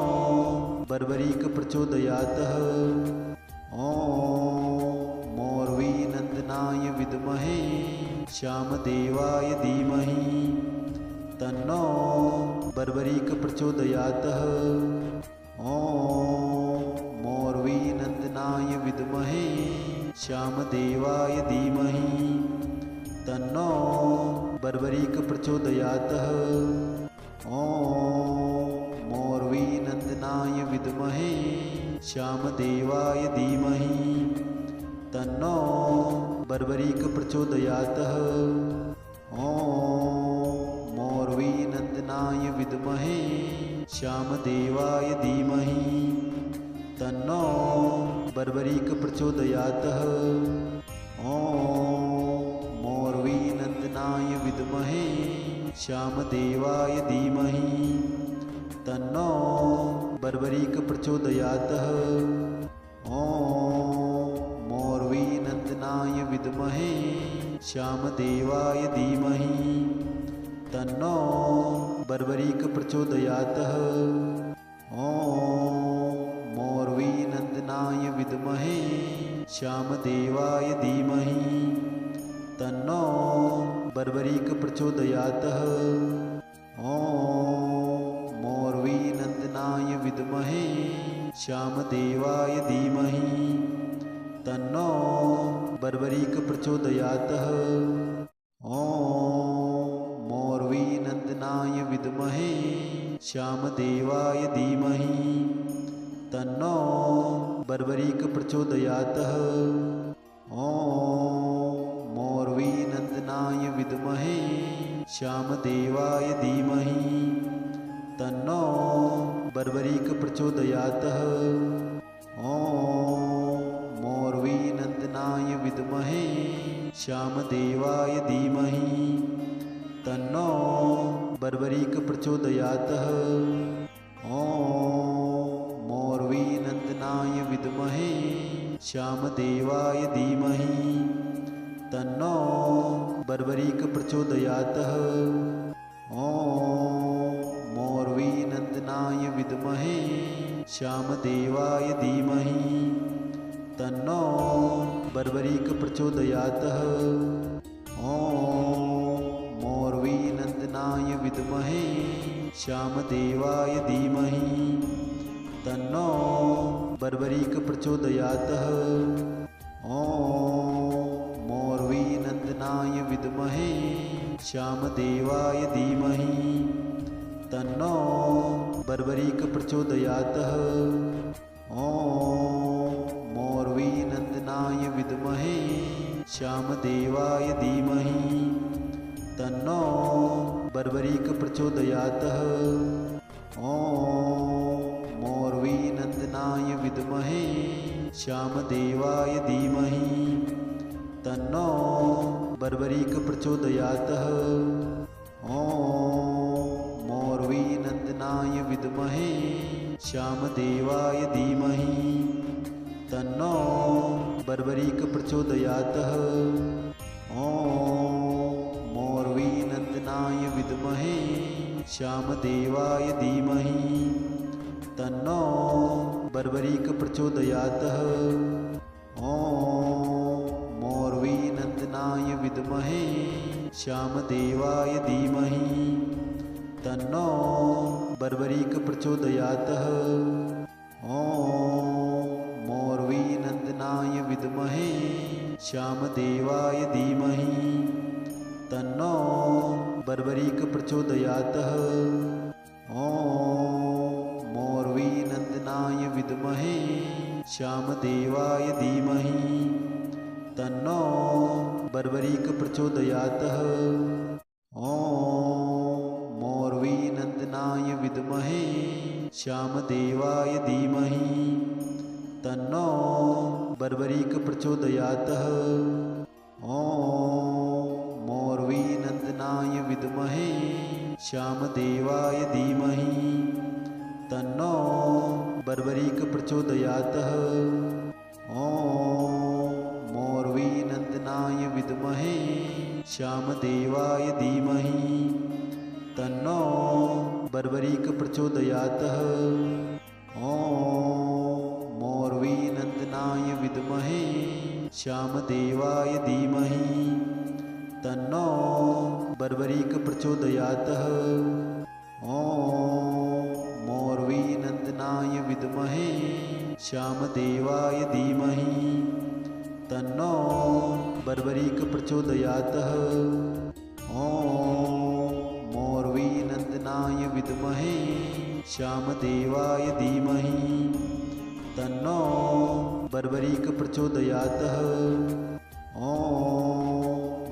बर्बरीक प्रचोदयात्। ॐ मोर्वीनन्दनाय विद्महे श्यामदेवाय धीमहि तन्नो बर्बरीक प्रचोदयात्। ॐ मोर्वीनन्दनाय विद्महे श्यामदेवाय धीमहि तन्नो बर्बरीक प्रचोदयात्। ॐ मोर्वीनन्दनाय विद्महे श्यामदेवाय धीमहि तन्नो बर्बरीक प्रचोदयात्। ॐ मोर्वीनन्दनाय विद्महे श्यामदेवाय धीमहि तन्नो बर्बरीक प्रचोदयात्। ॐ मोर्वीनन्दनाय विद्महे श्यामदेवाय धीमहि तन्नो बर्बरीक प्रचोदयात्। ॐ मोर्वीनन्दनाय विद्महे श्यामदेवाय धीमहि तन्नो बर्बरीक प्रचोदयात्। ॐ मोर्वीनन्दनाय विद्महे श्यामदेवाय धीमहि तन्नो बर्बरीक प्रचोदयात्। ॐ मोरवीनन्दनाय विद्महे श्यामदेवाय धीमहि तन्नो बर्बरीक प्रचोदयात्। ॐ मोरवीनन्दनाय विद्महे श्यामदेवाय धीमहि तन्नो बर्बरीक प्रचोदयात्। ॐ मोरवीनन्दनाय विद्महे श्यामदेवाय धीमहि तन्नो बर्बरीक प्रचोदयात्। ॐ मोरवीनन्दनाय विद्महे श्यामदेवाय धीमहि तन्नो बर्बरीक प्रचोदयात्। ॐ मोरवीनन्दनाय विद्महे श्यामदेवाय धीमहि तन्नो बर्बरीक प्रचोदयात्। ॐ मोरवीनन्दनाय विद्महे श्यामदेवाय धीमहि तन्नो बर्बरीक प्रचोदयात्। ॐ मोरवीनन्दनाय विद्महे श्यामदेवाय धीमहि तन्नो बर्बरीक प्रचोदयात्। ॐ मोरवीनन्दनाय विद्महे श्यामदेवाय धीमहि तन्नो बर्बरीक प्रचोदयात्। ॐ मोरवीनन्दनाय विद्महे श्यामदेवाय धीमहि तन्नो बर्बरीक प्रचोदयात्। ॐ मोरवीनन्दनाय विद्महे श्यामदेवाय धीमहि तन्नो बर्बरीक प्रचोदयात्। ॐ मोरवीनन्दनाय विद्महे श्यामदेवाय धीमहि तन्नो बर्बरीक प्रचोदयात्। ॐ मोरवीनन्दनाय विद्महे श्यामदेवाय धीमहि तन्नो बर्बरीक प्रचोदयात्। ॐ मोरवीनन्दनाय विद्महे श्यामदेवाय धीमहि तन्नो बर्बरीक प्रचोदयात्। ॐ मोरवीनन्दनाय विद्महे श्यामदेवाय धीमहि तन्नो बर्बरीक प्रचोदयात्। ॐ मोरवीनन्दनाय विद्महे श्यामदेवाय धीमहि तन्नो बर्बरीक प्रचोदयात्। ॐ मोरवीनन्दनाय विद्महे श्यामदेवाय धीमहि तन्नो बर्बरीक प्रचोदयात्। ॐ मोरवीनन्दनाय विद्महे श्यामदेवाय धीमहि तन्नो बर्बरीक प्रचोदयात्। ॐ मोरवीनन्दनाय विद्महे श्यामदेवाय धीमहि तन्नो बर्बरीक प्रचोदयात्। ॐ मोरवीनन्दनाय विद्महे श्यामदेवाय धीमहि तन्नो बर्बरीक प्रचोदयात्। ॐ मोरवीनन्दनाय विद्महे श्यामदेवाय धीमहि तन्नो बर्बरीक प्रचोदयात्। ॐ मोरवीनन्दनाय विद्महे श्यामदेवाय धीमहि तन्नो बर्बरीक प्रचोदयात्। ॐ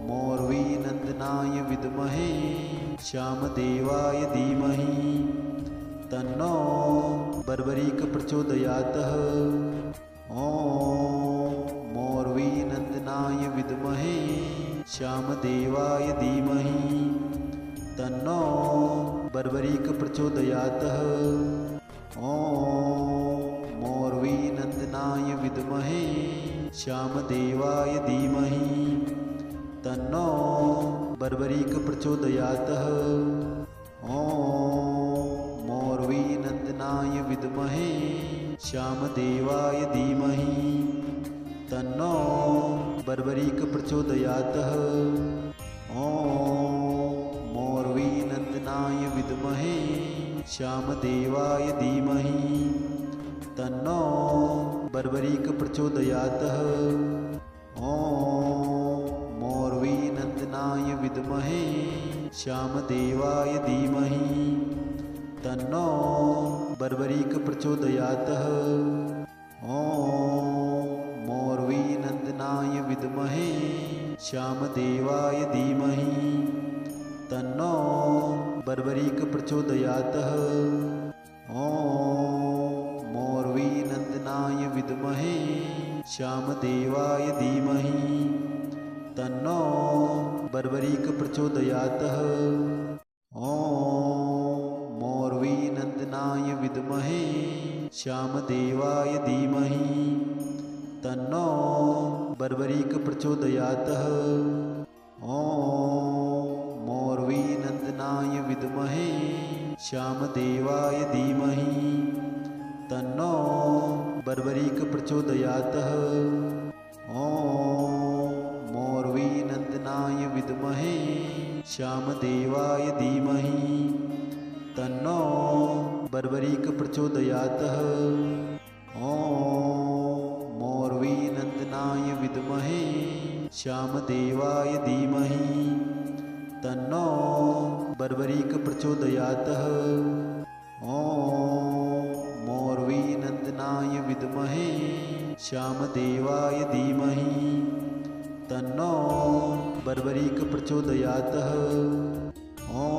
मोरवीनन्दनाय विद्महे श्यामदेवाय धीमहि तन्नो बर्बरीक प्रचोदयात्। ॐ मोरवीनन्दनाय विद्महे श्यामदेवाय धीमहि तन्नो बर्बरीक प्रचोदयात्। ॐ मोरवीनन्दनाय विद्महे श्यामदेवाय धीमहि तन्नो बर्बरीक प्रचोदयात्। ॐ मोरवीनन्दनाय विद्महे श्यामदेवाय धीमहि तन्नो बर्बरीक प्रचोदयात्। ॐ मोर्वीनन्दनाय विद्महे श्यामदेवाय धीमहि तन्नो बर्बरीक प्रचोदयात्। ॐ मोर्वीनन्दनाय विद्महे श्यामदेवाय धीमहि तन्नो बर्बरीक प्रचोदयात्। ॐ मोर्वीनन्दनाय विद्महे श्यामदेवाय धीमहि तन्नो बर्बरीक प्रचोदयात्। ॐ मोर्वीनन्दनाय विद्महे श्यामदेवाय धीमहि तन्नो बर्बरीक प्रचोदयात्। ॐ मोर्वीनन्दनाय विद्महे श्यामदेवाय धीमहि तन्नो बर्बरीक प्रचोदयात्। ॐ मोर्वीनन्दनाय विद्महे श्यामदेवाय धीमहि तन्नो बर्बरीक प्रचोदयात्। ॐ मोर्वीनन्दनाय विद्महे श्यामदेवाय धीमहि तन्नो बर्बरीक प्रचोदयात्। ॐ मोर्वीनन्दनाय विद्महे श्यामदेवाय धीमहि तन्नो बर्बरीक प्रचोदयात्। ॐ मोर्वीनन्दनाय विद्महे श्यामदेवाय धीमहि तन्नो बर्बरीक प्रचोदयात्। ॐ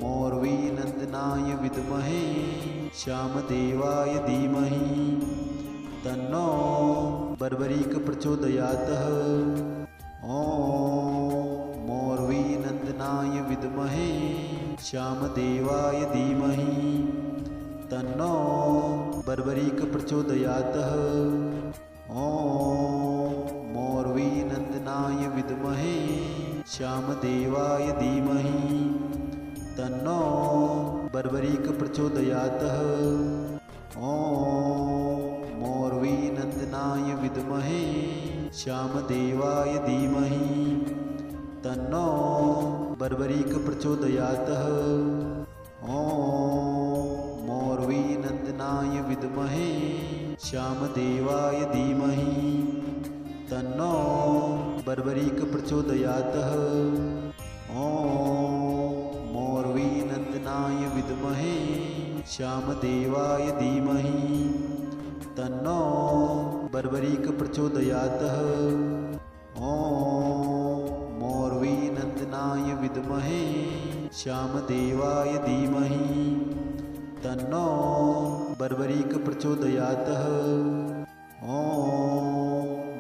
मोर्वीनन्दनाय विद्महे श्यामदेवाय धीमहि तन्नो बर्बरीक प्रचोदयात्। ॐ मोर्वीनन्दनाय विद्महे श्यामदेवाय धीमहि तन्नो बर्बरीक प्रचोदयात्। ॐ मोर्वीनन्दनाय विद्महे श्यामदेवाय धीमहि तन्नो बर्बरीक प्रचोदयात्। ॐ मोर्वीनन्दनाय विद्महे श्यामदेवाय धीमहि तन्नो बर्बरीक प्रचोदयात्। ॐ मोर्वीनन्दनाय विद्महे श्यामदेवाय धीमहि तन्नो बर्बरीक प्रचोदयात्। ॐ मोर्वीनन्दनाय विद्महे श्यामदेवाय धीमहि तन्नो बर्बरीक प्रचोदयात्। ॐ मोर्वीनन्दनाय विद्महे श्यामदेवाय धीमहि तन्नो बर्बरीक प्रचोदयात्। ॐ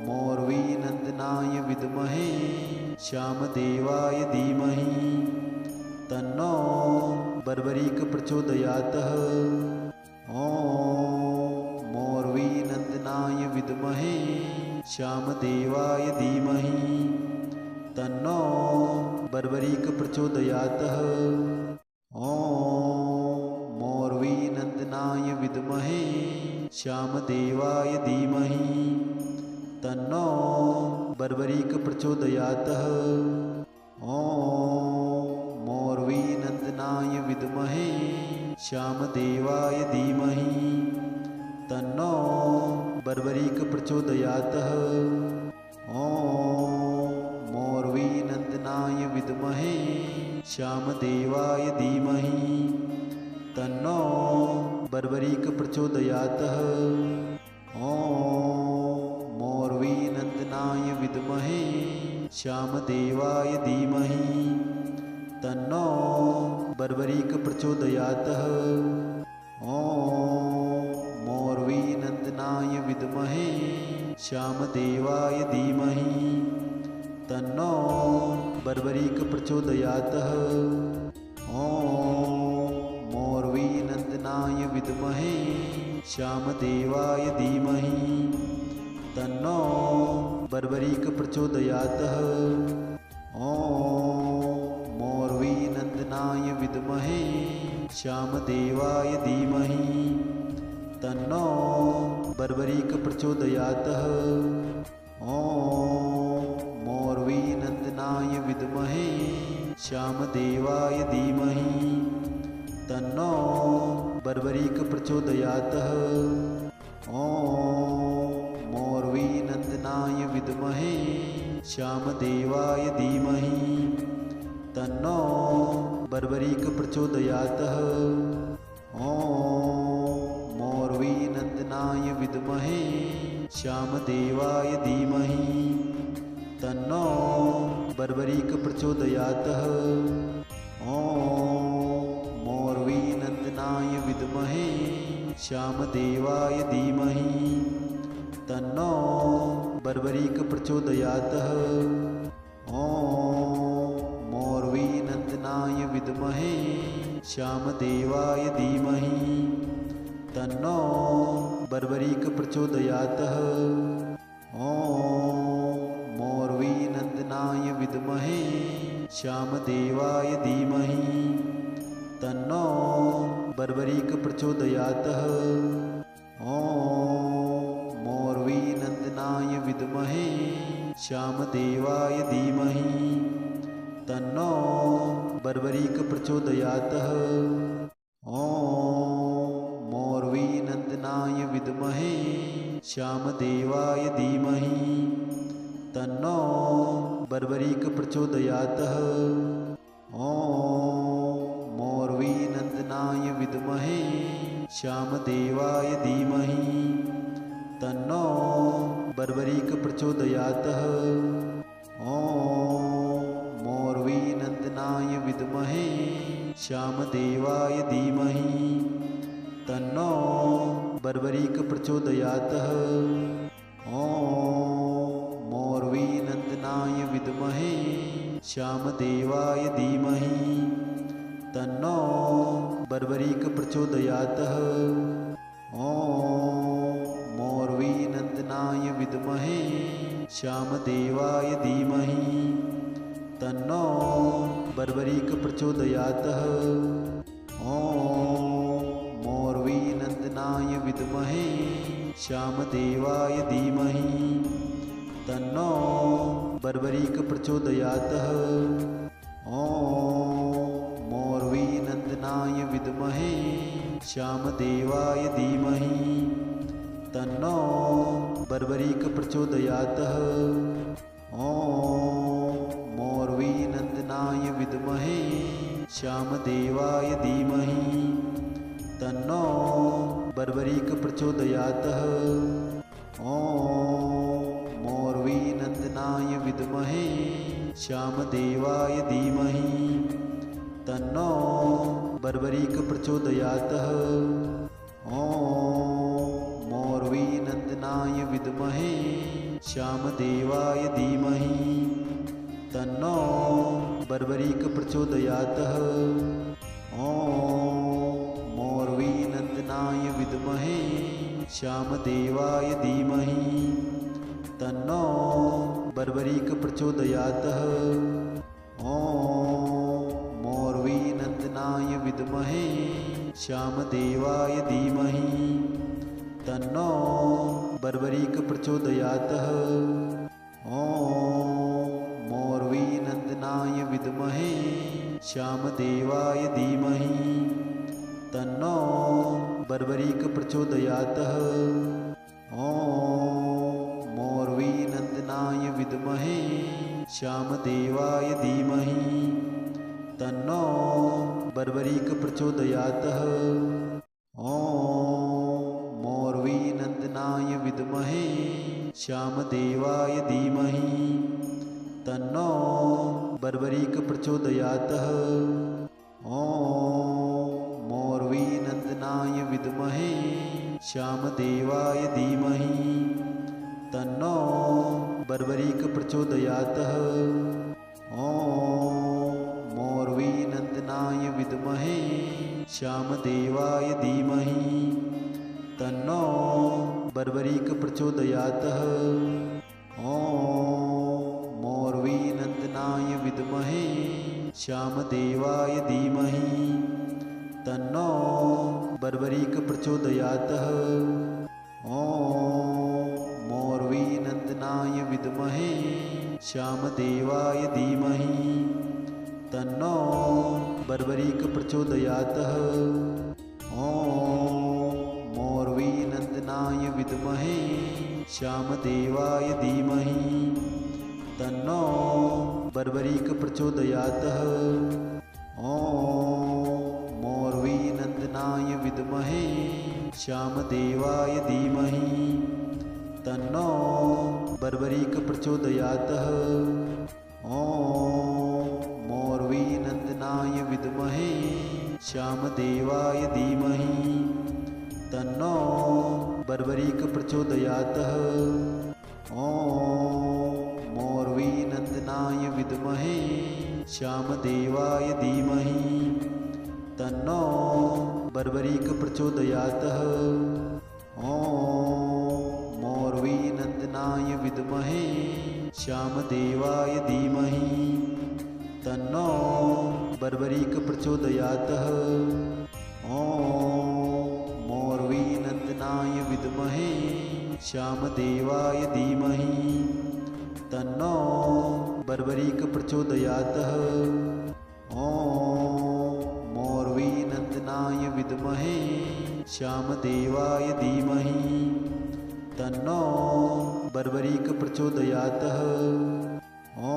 मोर्वीनन्दनाय विद्महे श्यामदेवाय धीमहि तन्नो बर्बरीक प्रचोदयात्। ॐ मोर्वीनन्दनाय विद्महे श्यामदेवाय धीमहि तन्नो बर्बरीक प्रचोदयात्। ॐ मोर्वीनन्दनाय विद्महे श्यामदेवाय धीमहि तन्नो बर्बरीक प्रचोदयात्। ॐ मोर्वीनन्दनाय विद्महे श्यामदेवाय धीमहि तन्नो बर्बरीक प्रचोदयात्। ॐ मोर्वीनन्दनाय विद्महे श्यामदेवाय धीमहि तन्नो बर्बरीक प्रचोदयात्। ॐ मोर्वीनन्दनाय विद्महे श्यामदेवाय धीमहि तन्नो बर्बरीक प्रचोदयात्। ॐ मोर्वीनन्दनाय विद्महे श्यामदेवाय धीमहि तन्नो बर्बरीक प्रचोदयात्। ॐ मोर्वीनन्दनाय विद्महे श्यामदेवाय धीमहि तन्नो बर्बरीक प्रचोदयात्। ॐ मोर्वीनन्दनाय विद्महे श्यामदेवाय धीमहि तन्नो बर्बरीक प्रचोदयातः। ॐ मोर्वीनन्दनाय विद्महे श्यामदेवाय धीमहि तन्नो बर्बरीक प्रचोदयातः। ॐ मोर्वीनन्दनाय विद्महे श्यामदेवाय धीमहि तन्नो बर्बरीक प्रचोदयातः। ॐ मोर्वीनन्दनाय विद्महे श्यामदेवाय धीमहि तन्नो बर्बरीक प्रचोदयातः। ॐ मोर्वीनन्दनाय विद्महे श्यामदेवाय धीमहि तन्नो बर्बरीक प्रचोदयातः। ॐ मोर्वीनन्दनाय विद्महे श्यामदेवाय धीमहि तन्नो बर्बरीक प्रचोदयातः। ॐ मोर्वीनन्दनाय विद्महे श्यामदेवाय धीमहि तन्नो बर्बरीक प्रचोदयातः। ॐ मोर्वीनन्दनाय विद्महे श्यामदेवाय धीमहि तन्नो बर्बरीक प्रचोदयातः। ॐ मोर्वीनन्दनाय विद्महे श्यामदेवाय धीमहि तन्नो बर्बरीक प्रचोदयातः। ॐ मोर्वीनन्दनाय विद्महे श्यामदेवाय धीमहि तन्नो बर्बरीक प्रचोदयातः। ॐ मोर्वीनन्दनाय विद्महे श्यामदेवाय धीमहि तन्नो बर्बरीक प्रचोदयातः। ॐ मोर्वीनन्दनाय विद्महे श्यामदेवाय धीमहि तन्नो बर्बरीक प्रचोदयातः। ॐ मोर्वीनन्दनाय विद्महे श्यामदेवाय धीमहि तन्नो बर्बरीक प्रचोदयातः। ॐ मोर्वीनन्दनाय विद्महे श्यामदेवाय धीमहि तन्नो बर्बरीक प्रचोदयातः। ॐ मोर्वीनन्दनाय विद्महे श्यामदेवाय धीमहि तन्नो बर्बरीक प्रचोदयातः। ॐ मोर्वीनन्दनाय विद्महे श्यामदेवाय धीमहि तन्नो बर्बरीक प्रचोदयातः। ॐ मोर्वीनन्दनाय विद्महे श्यामदेवाय धीमहि तन्नो बर्बरीक प्रचोदयातः। ॐ मोर्वीनन्दनाय विद्महे श्यामदेवाय धीमहि तन्नो बर्बरीक प्रचोदयातः। ॐ मोर्वीनन्दनाय विद्महे श्यामदेवाय धीमहि तन्नो बर्बरीक प्रचोदयातः। ॐ मोर्वीनन्दनाय विद्महे श्यामदेवाय धीमहि तन्नो बर्बरीक प्रचोदयातः। ॐ मोर्वीनन्दनाय विद्महे श्यामदेवाय धीमहि तन्नो बर्बरीक प्रचोदयातः। ॐ मोर्वीनन्दनाय विद्महे श्यामदेवाय धीमहि तन्नो बर्बरीक प्रचोदयातः। ॐ मोर्वीनन्दनाय विद्महे श्यामदेवाय धीमहि तन्नो बर्बरीक प्रचोदयातः। ॐ मोर्वीनन्दनाय विद्महे श्यामदेवाय धीमहि तन्नो बर्बरीक प्रचोदयातः। ॐ मोर्वीनन्दनाय विद्महे श्यामदेवाय धीमहि तन्नो बर्बरीक प्रचोदयातः। ॐ मोर्वीनन्दनाय विद्महे श्यामदेवाय धीमहि तन्नो बर्बरीक प्रचोदयातः। ॐ श्यामदेवाय धीमहि तन्नो बर्बरीक प्रचोदयात्। ॐ मोरवीनन्दनाय विद्महे श्यामदेवाय धीमहि तन्नो बर्बरीक प्रचोदयात्। ॐ मोरवीनन्दनाय विद्महे श्यामदेवाय धीमहि तन्नो बर्बरीक प्रचोदयात्। ॐ मोरवीनन्दनाय विद्महे श्यामदेवाय धीमहि तन्नो बर्बरीक प्रचोदयात्। ॐ मोरवीनन्दनाय विद्महे श्यामदेवाय धीमहि तन्नो बर्बरीक प्रचोदयात्। ॐ मोरवीनन्दनाय विद्महे श्यामदेवाय धीमहि तन्नो बर्बरीक प्रचोदयात्। ॐ मोरवीनन्दनाय विद्महे श्यामदेवाय धीमहि तन्नो बर्बरीक प्रचोदयात्। ॐ मोरवीनन्दनाय विद्महे श्यामदेवाय धीमहि तन्नो बर्बरीक प्रचोदयात्। ॐ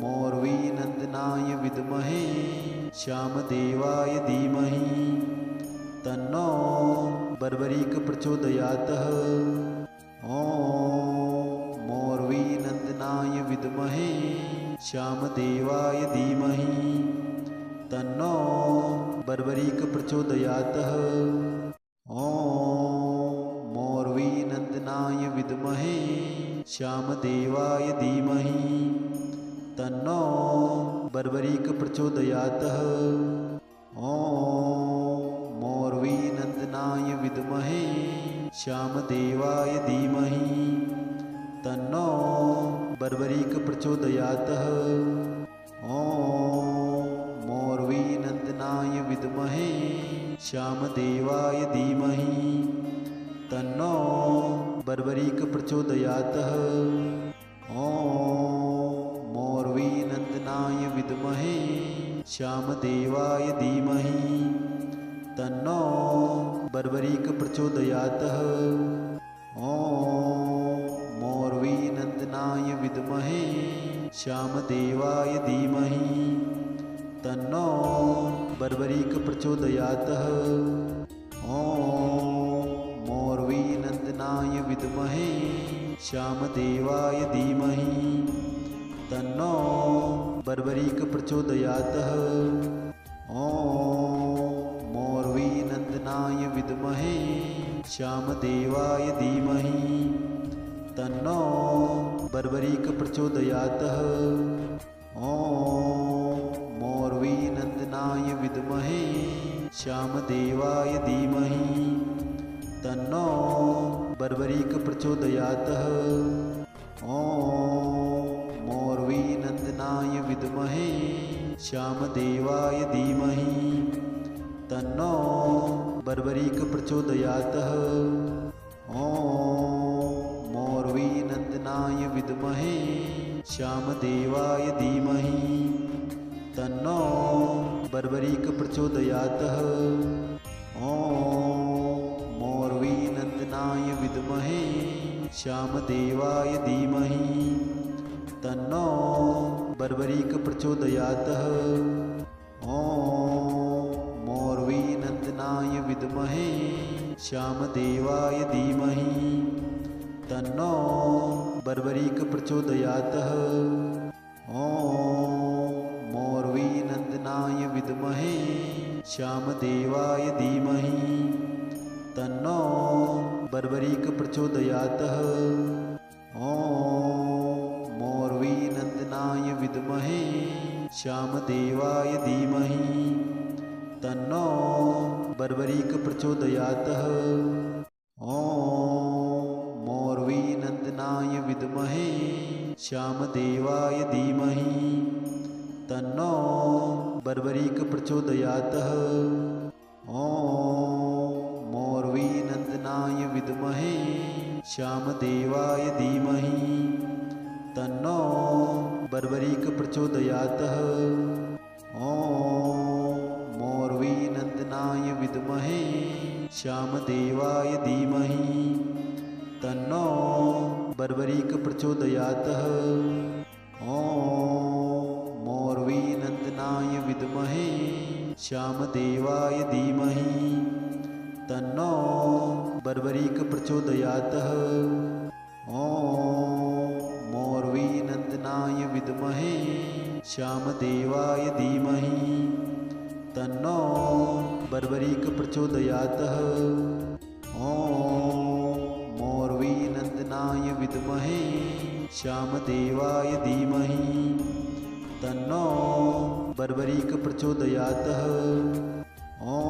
मोरवीनन्दनाय विद्महे श्यामदेवाय धीमहि तन्नो बर्बरीक प्रचोदयात्। ॐ मोरवीनन्दनाय विद्महे श्यामदेवाय धीमहि तन्नो बर्बरीक प्रचोदयात्। ॐ मोरवीनन्दनाय विद्महे श्यामदेवाय धीमहि तन्नो बर्बरीक प्रचोदयात्। ॐ मोरवीनन्दनाय विद्महे श्यामदेवाय धीमहि तन्नो बर्बरीक प्रचोदयात्। ॐ मोरवीनन्दनाय विद्महे श्यामदेवाय धीमहि तन्नो बर्बरीक प्रचोदयात्। ॐ मोरवीनन्दनाय विद्महे श्यामदेवाय धीमहि तन्नो बर्बरीक प्रचोदयात्। ॐ मोरवीनन्दनाय विद्महे श्यामदेवाय धीमहि तन्नो बर्बरीक प्रचोदयात्। ॐ मोरवीनन्दनाय विद्महे श्यामदेवाय धीमहि तन्नो बर्बरीक प्रचोदयात्। ॐ मोरवीनन्दनाय विद्महे श्यामदेवाय धीमहि तन्नो बर्बरीक प्रचोदयात्। ॐ मोरवीनन्दनाय विद्महे श्यामदेवाय धीमहि तन्नो बर्बरीक प्रचोदयात्। ॐ मोरवीनन्दनाय विद्महे श्यामदेवाय धीमहि तन्नो बर्बरीक प्रचोदयात्। ॐ मोरवीनन्दनाय विद्महे श्यामदेवाय धीमहि तन्नो बर्बरीक प्रचोदयात्। ॐ मोरवीनन्दनाय विद्महे श्यामदेवाय धीमहि तन्नो बर्बरीक प्रचोदयात्। ॐ मोरवीनन्दनाय विद्महे श्यामदेवाय धीमहि तन्नो बर्बरीक प्रचोदयात्। ॐ मोरवीनन्दनाय विद्महे श्यामदेवाय धीमहि तन्नो बर्बरीक प्रचोदयात्। ॐ मोरवीनन्दनाय विद्महे श्यामदेवाय धीमहि तन्नो बर्बरीक प्रचोदयात्। ॐ मोरवीनन्दनाय विद्महे श्यामदेवाय धीमहि तन्नो बर्बरीक प्रचोदयात्। ॐ मोरवीनन्दनाय विद्महे श्यामदेवाय धीमहि बर्बरीक प्रचोदयातः। ॐ मोर्वीनन्दनाय विद्महे श्यामदेवाय धीमहि तन्नो बर्बरीक प्रचोदयातः। ॐ मोर्वीनन्दनाय विद्महे श्यामदेवाय धीमहि तन्नो बर्बरीक प्रचोदयातः। ॐ मोर्वीनन्दनाय विद्महे श्यामदेवाय धीमहि तन्नो बर्बरीक प्रचोदयातः। ॐ मोर्वीनन्दनाय विद्महे श्यामदेवाय धीमहि तन्नो बर्बरीक प्रचोदयातः। ॐ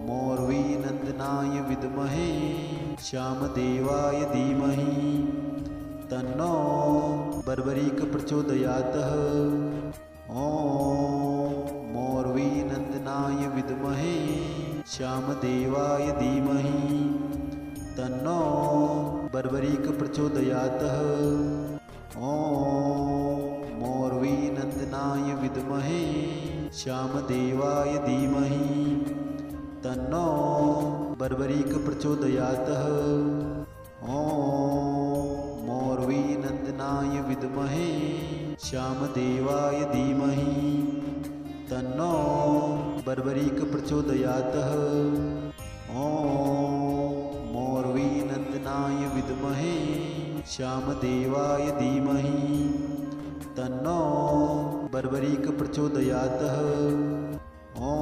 मोर्वीनन्दनाय विद्महे श्यामदेवाय धीमहि तन्नो बर्बरीक प्रचोदयातः। ॐ मोर्वीनन्दनाय विद्महे श्यामदेवाय धीमहि तन्नो बर्बरीक प्रचोदयातः। ॐ मोर्वीनन्दनाय विद्महे श्यामदेवाय धीमहि तन्नो बर्बरीक प्रचोदयातः। ॐ मोर्वीनन्दनाय विद्महे श्यामदेवाय धीमहि तन्नो बर्बरीक प्रचोदयातः। ॐ मोर्वीनन्दनाय विद्महे श्यामदेवाय धीमहि तन्नो बर्बरीक प्रचोदयातः। ॐ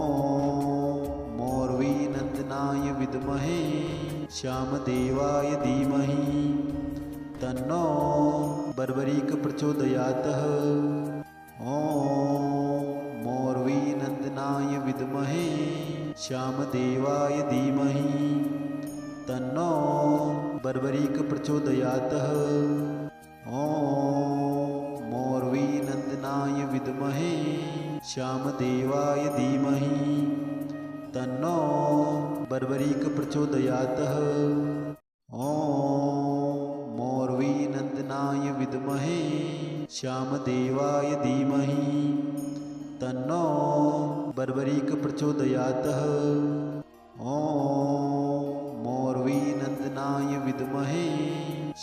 मोर्वीनन्दनाय विद्महे श्यामदेवाय धीमहि तन्नो बर्बरीक प्रचोदयातः। ॐ मोर्वीनन्दनाय विद्महे श्यामदेवाय धीमहि तन्नो बर्बरीक प्रचोदयातः। ॐ मोर्वीनन्दनाय विद्महे श्यामदेवाय धीमहि तन्नो बर्बरीक प्रचोदयातः। ॐ मोर्वीनन्दनाय विद्महे श्यामदेवाय धीमहि तन्नो बर्बरीक प्रचोदयातः। ॐ मोर्वीनन्दनाय विद्महे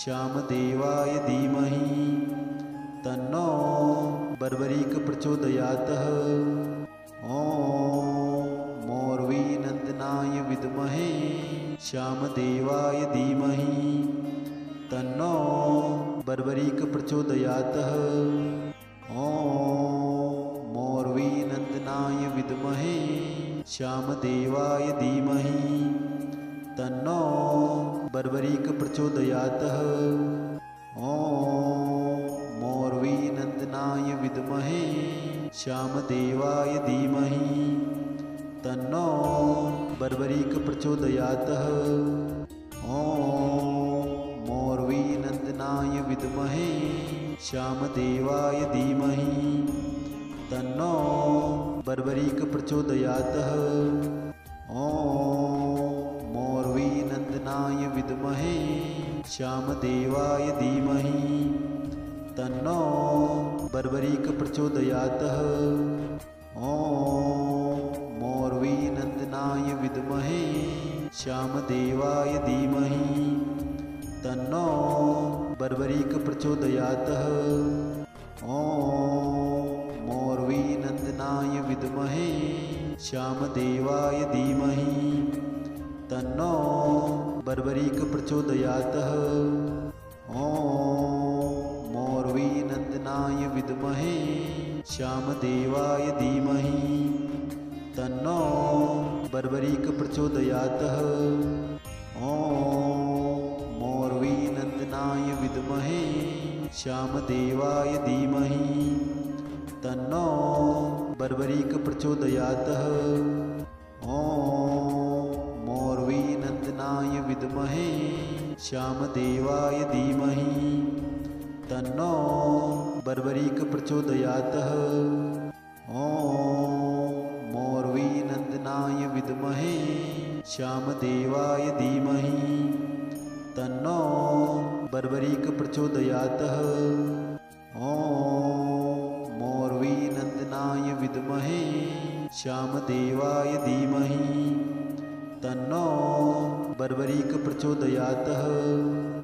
श्यामदेवाय धीमहि तन्नो बर्बरीक प्रचोदयातः। ॐ मोर्वीनन्दनाय विद्महे श्यामदेवाय धीमहि तन्नो बर्बरीक प्रचोदयातः। ॐ मोर्वीनन्दनाय विद्महे श्यामदेवाय धीमहि तन्नो बर्बरीक प्रचोदयातः। ॐ मोर्वीनन्दनाय विद्महे श्यामदेवाय धीमहि तन्नो बर्बरीक प्रचोदयातः। ॐ मोर्वीनन्दनाय विद्महे श्यामदेवाय धीमहि तन्नो बर्बरीक प्रचोदयातः। ॐ मोर्वीनन्दनाय विद्महे श्यामदेवाय धीमहि तन्नो बर्बरीक प्रचोदयातः। ॐ मोर्वीनन्दनाय विद्महे श्यामदेवाय धीमहि तन्नो बर्बरीक प्रचोदयातः। ॐ मोर्वीनन्दनाय विद्महे श्यामदेवाय धीमहि तन्नो बर्बरीक प्रचोदयातः। ॐ मोर्वीनन्दनाय विद्महे श्यामदेवाय धीमहि तन्नो बर्बरीक प्रचोदयातः। ॐ मोर्वीनन्दनाय विद्महे श्यामदेवाय धीमहि तन्नो बर्बरीक प्रचोदयातः। ॐ मोर्वीनन्दनाय विद्महे श्यामदेवाय धीमहि तन्नो बर्बरीक प्रचोदयातः। ॐ मोर्वीनन्दनाय विद्महे श्यामदेवाय धीमहि तन्नो बर्बरीक प्रचोदयातः। ॐ मोर्वीनन्दनाय विद्महे श्यामदेवाय धीमहि तन्नो बर्बरीक प्रचोदयात्।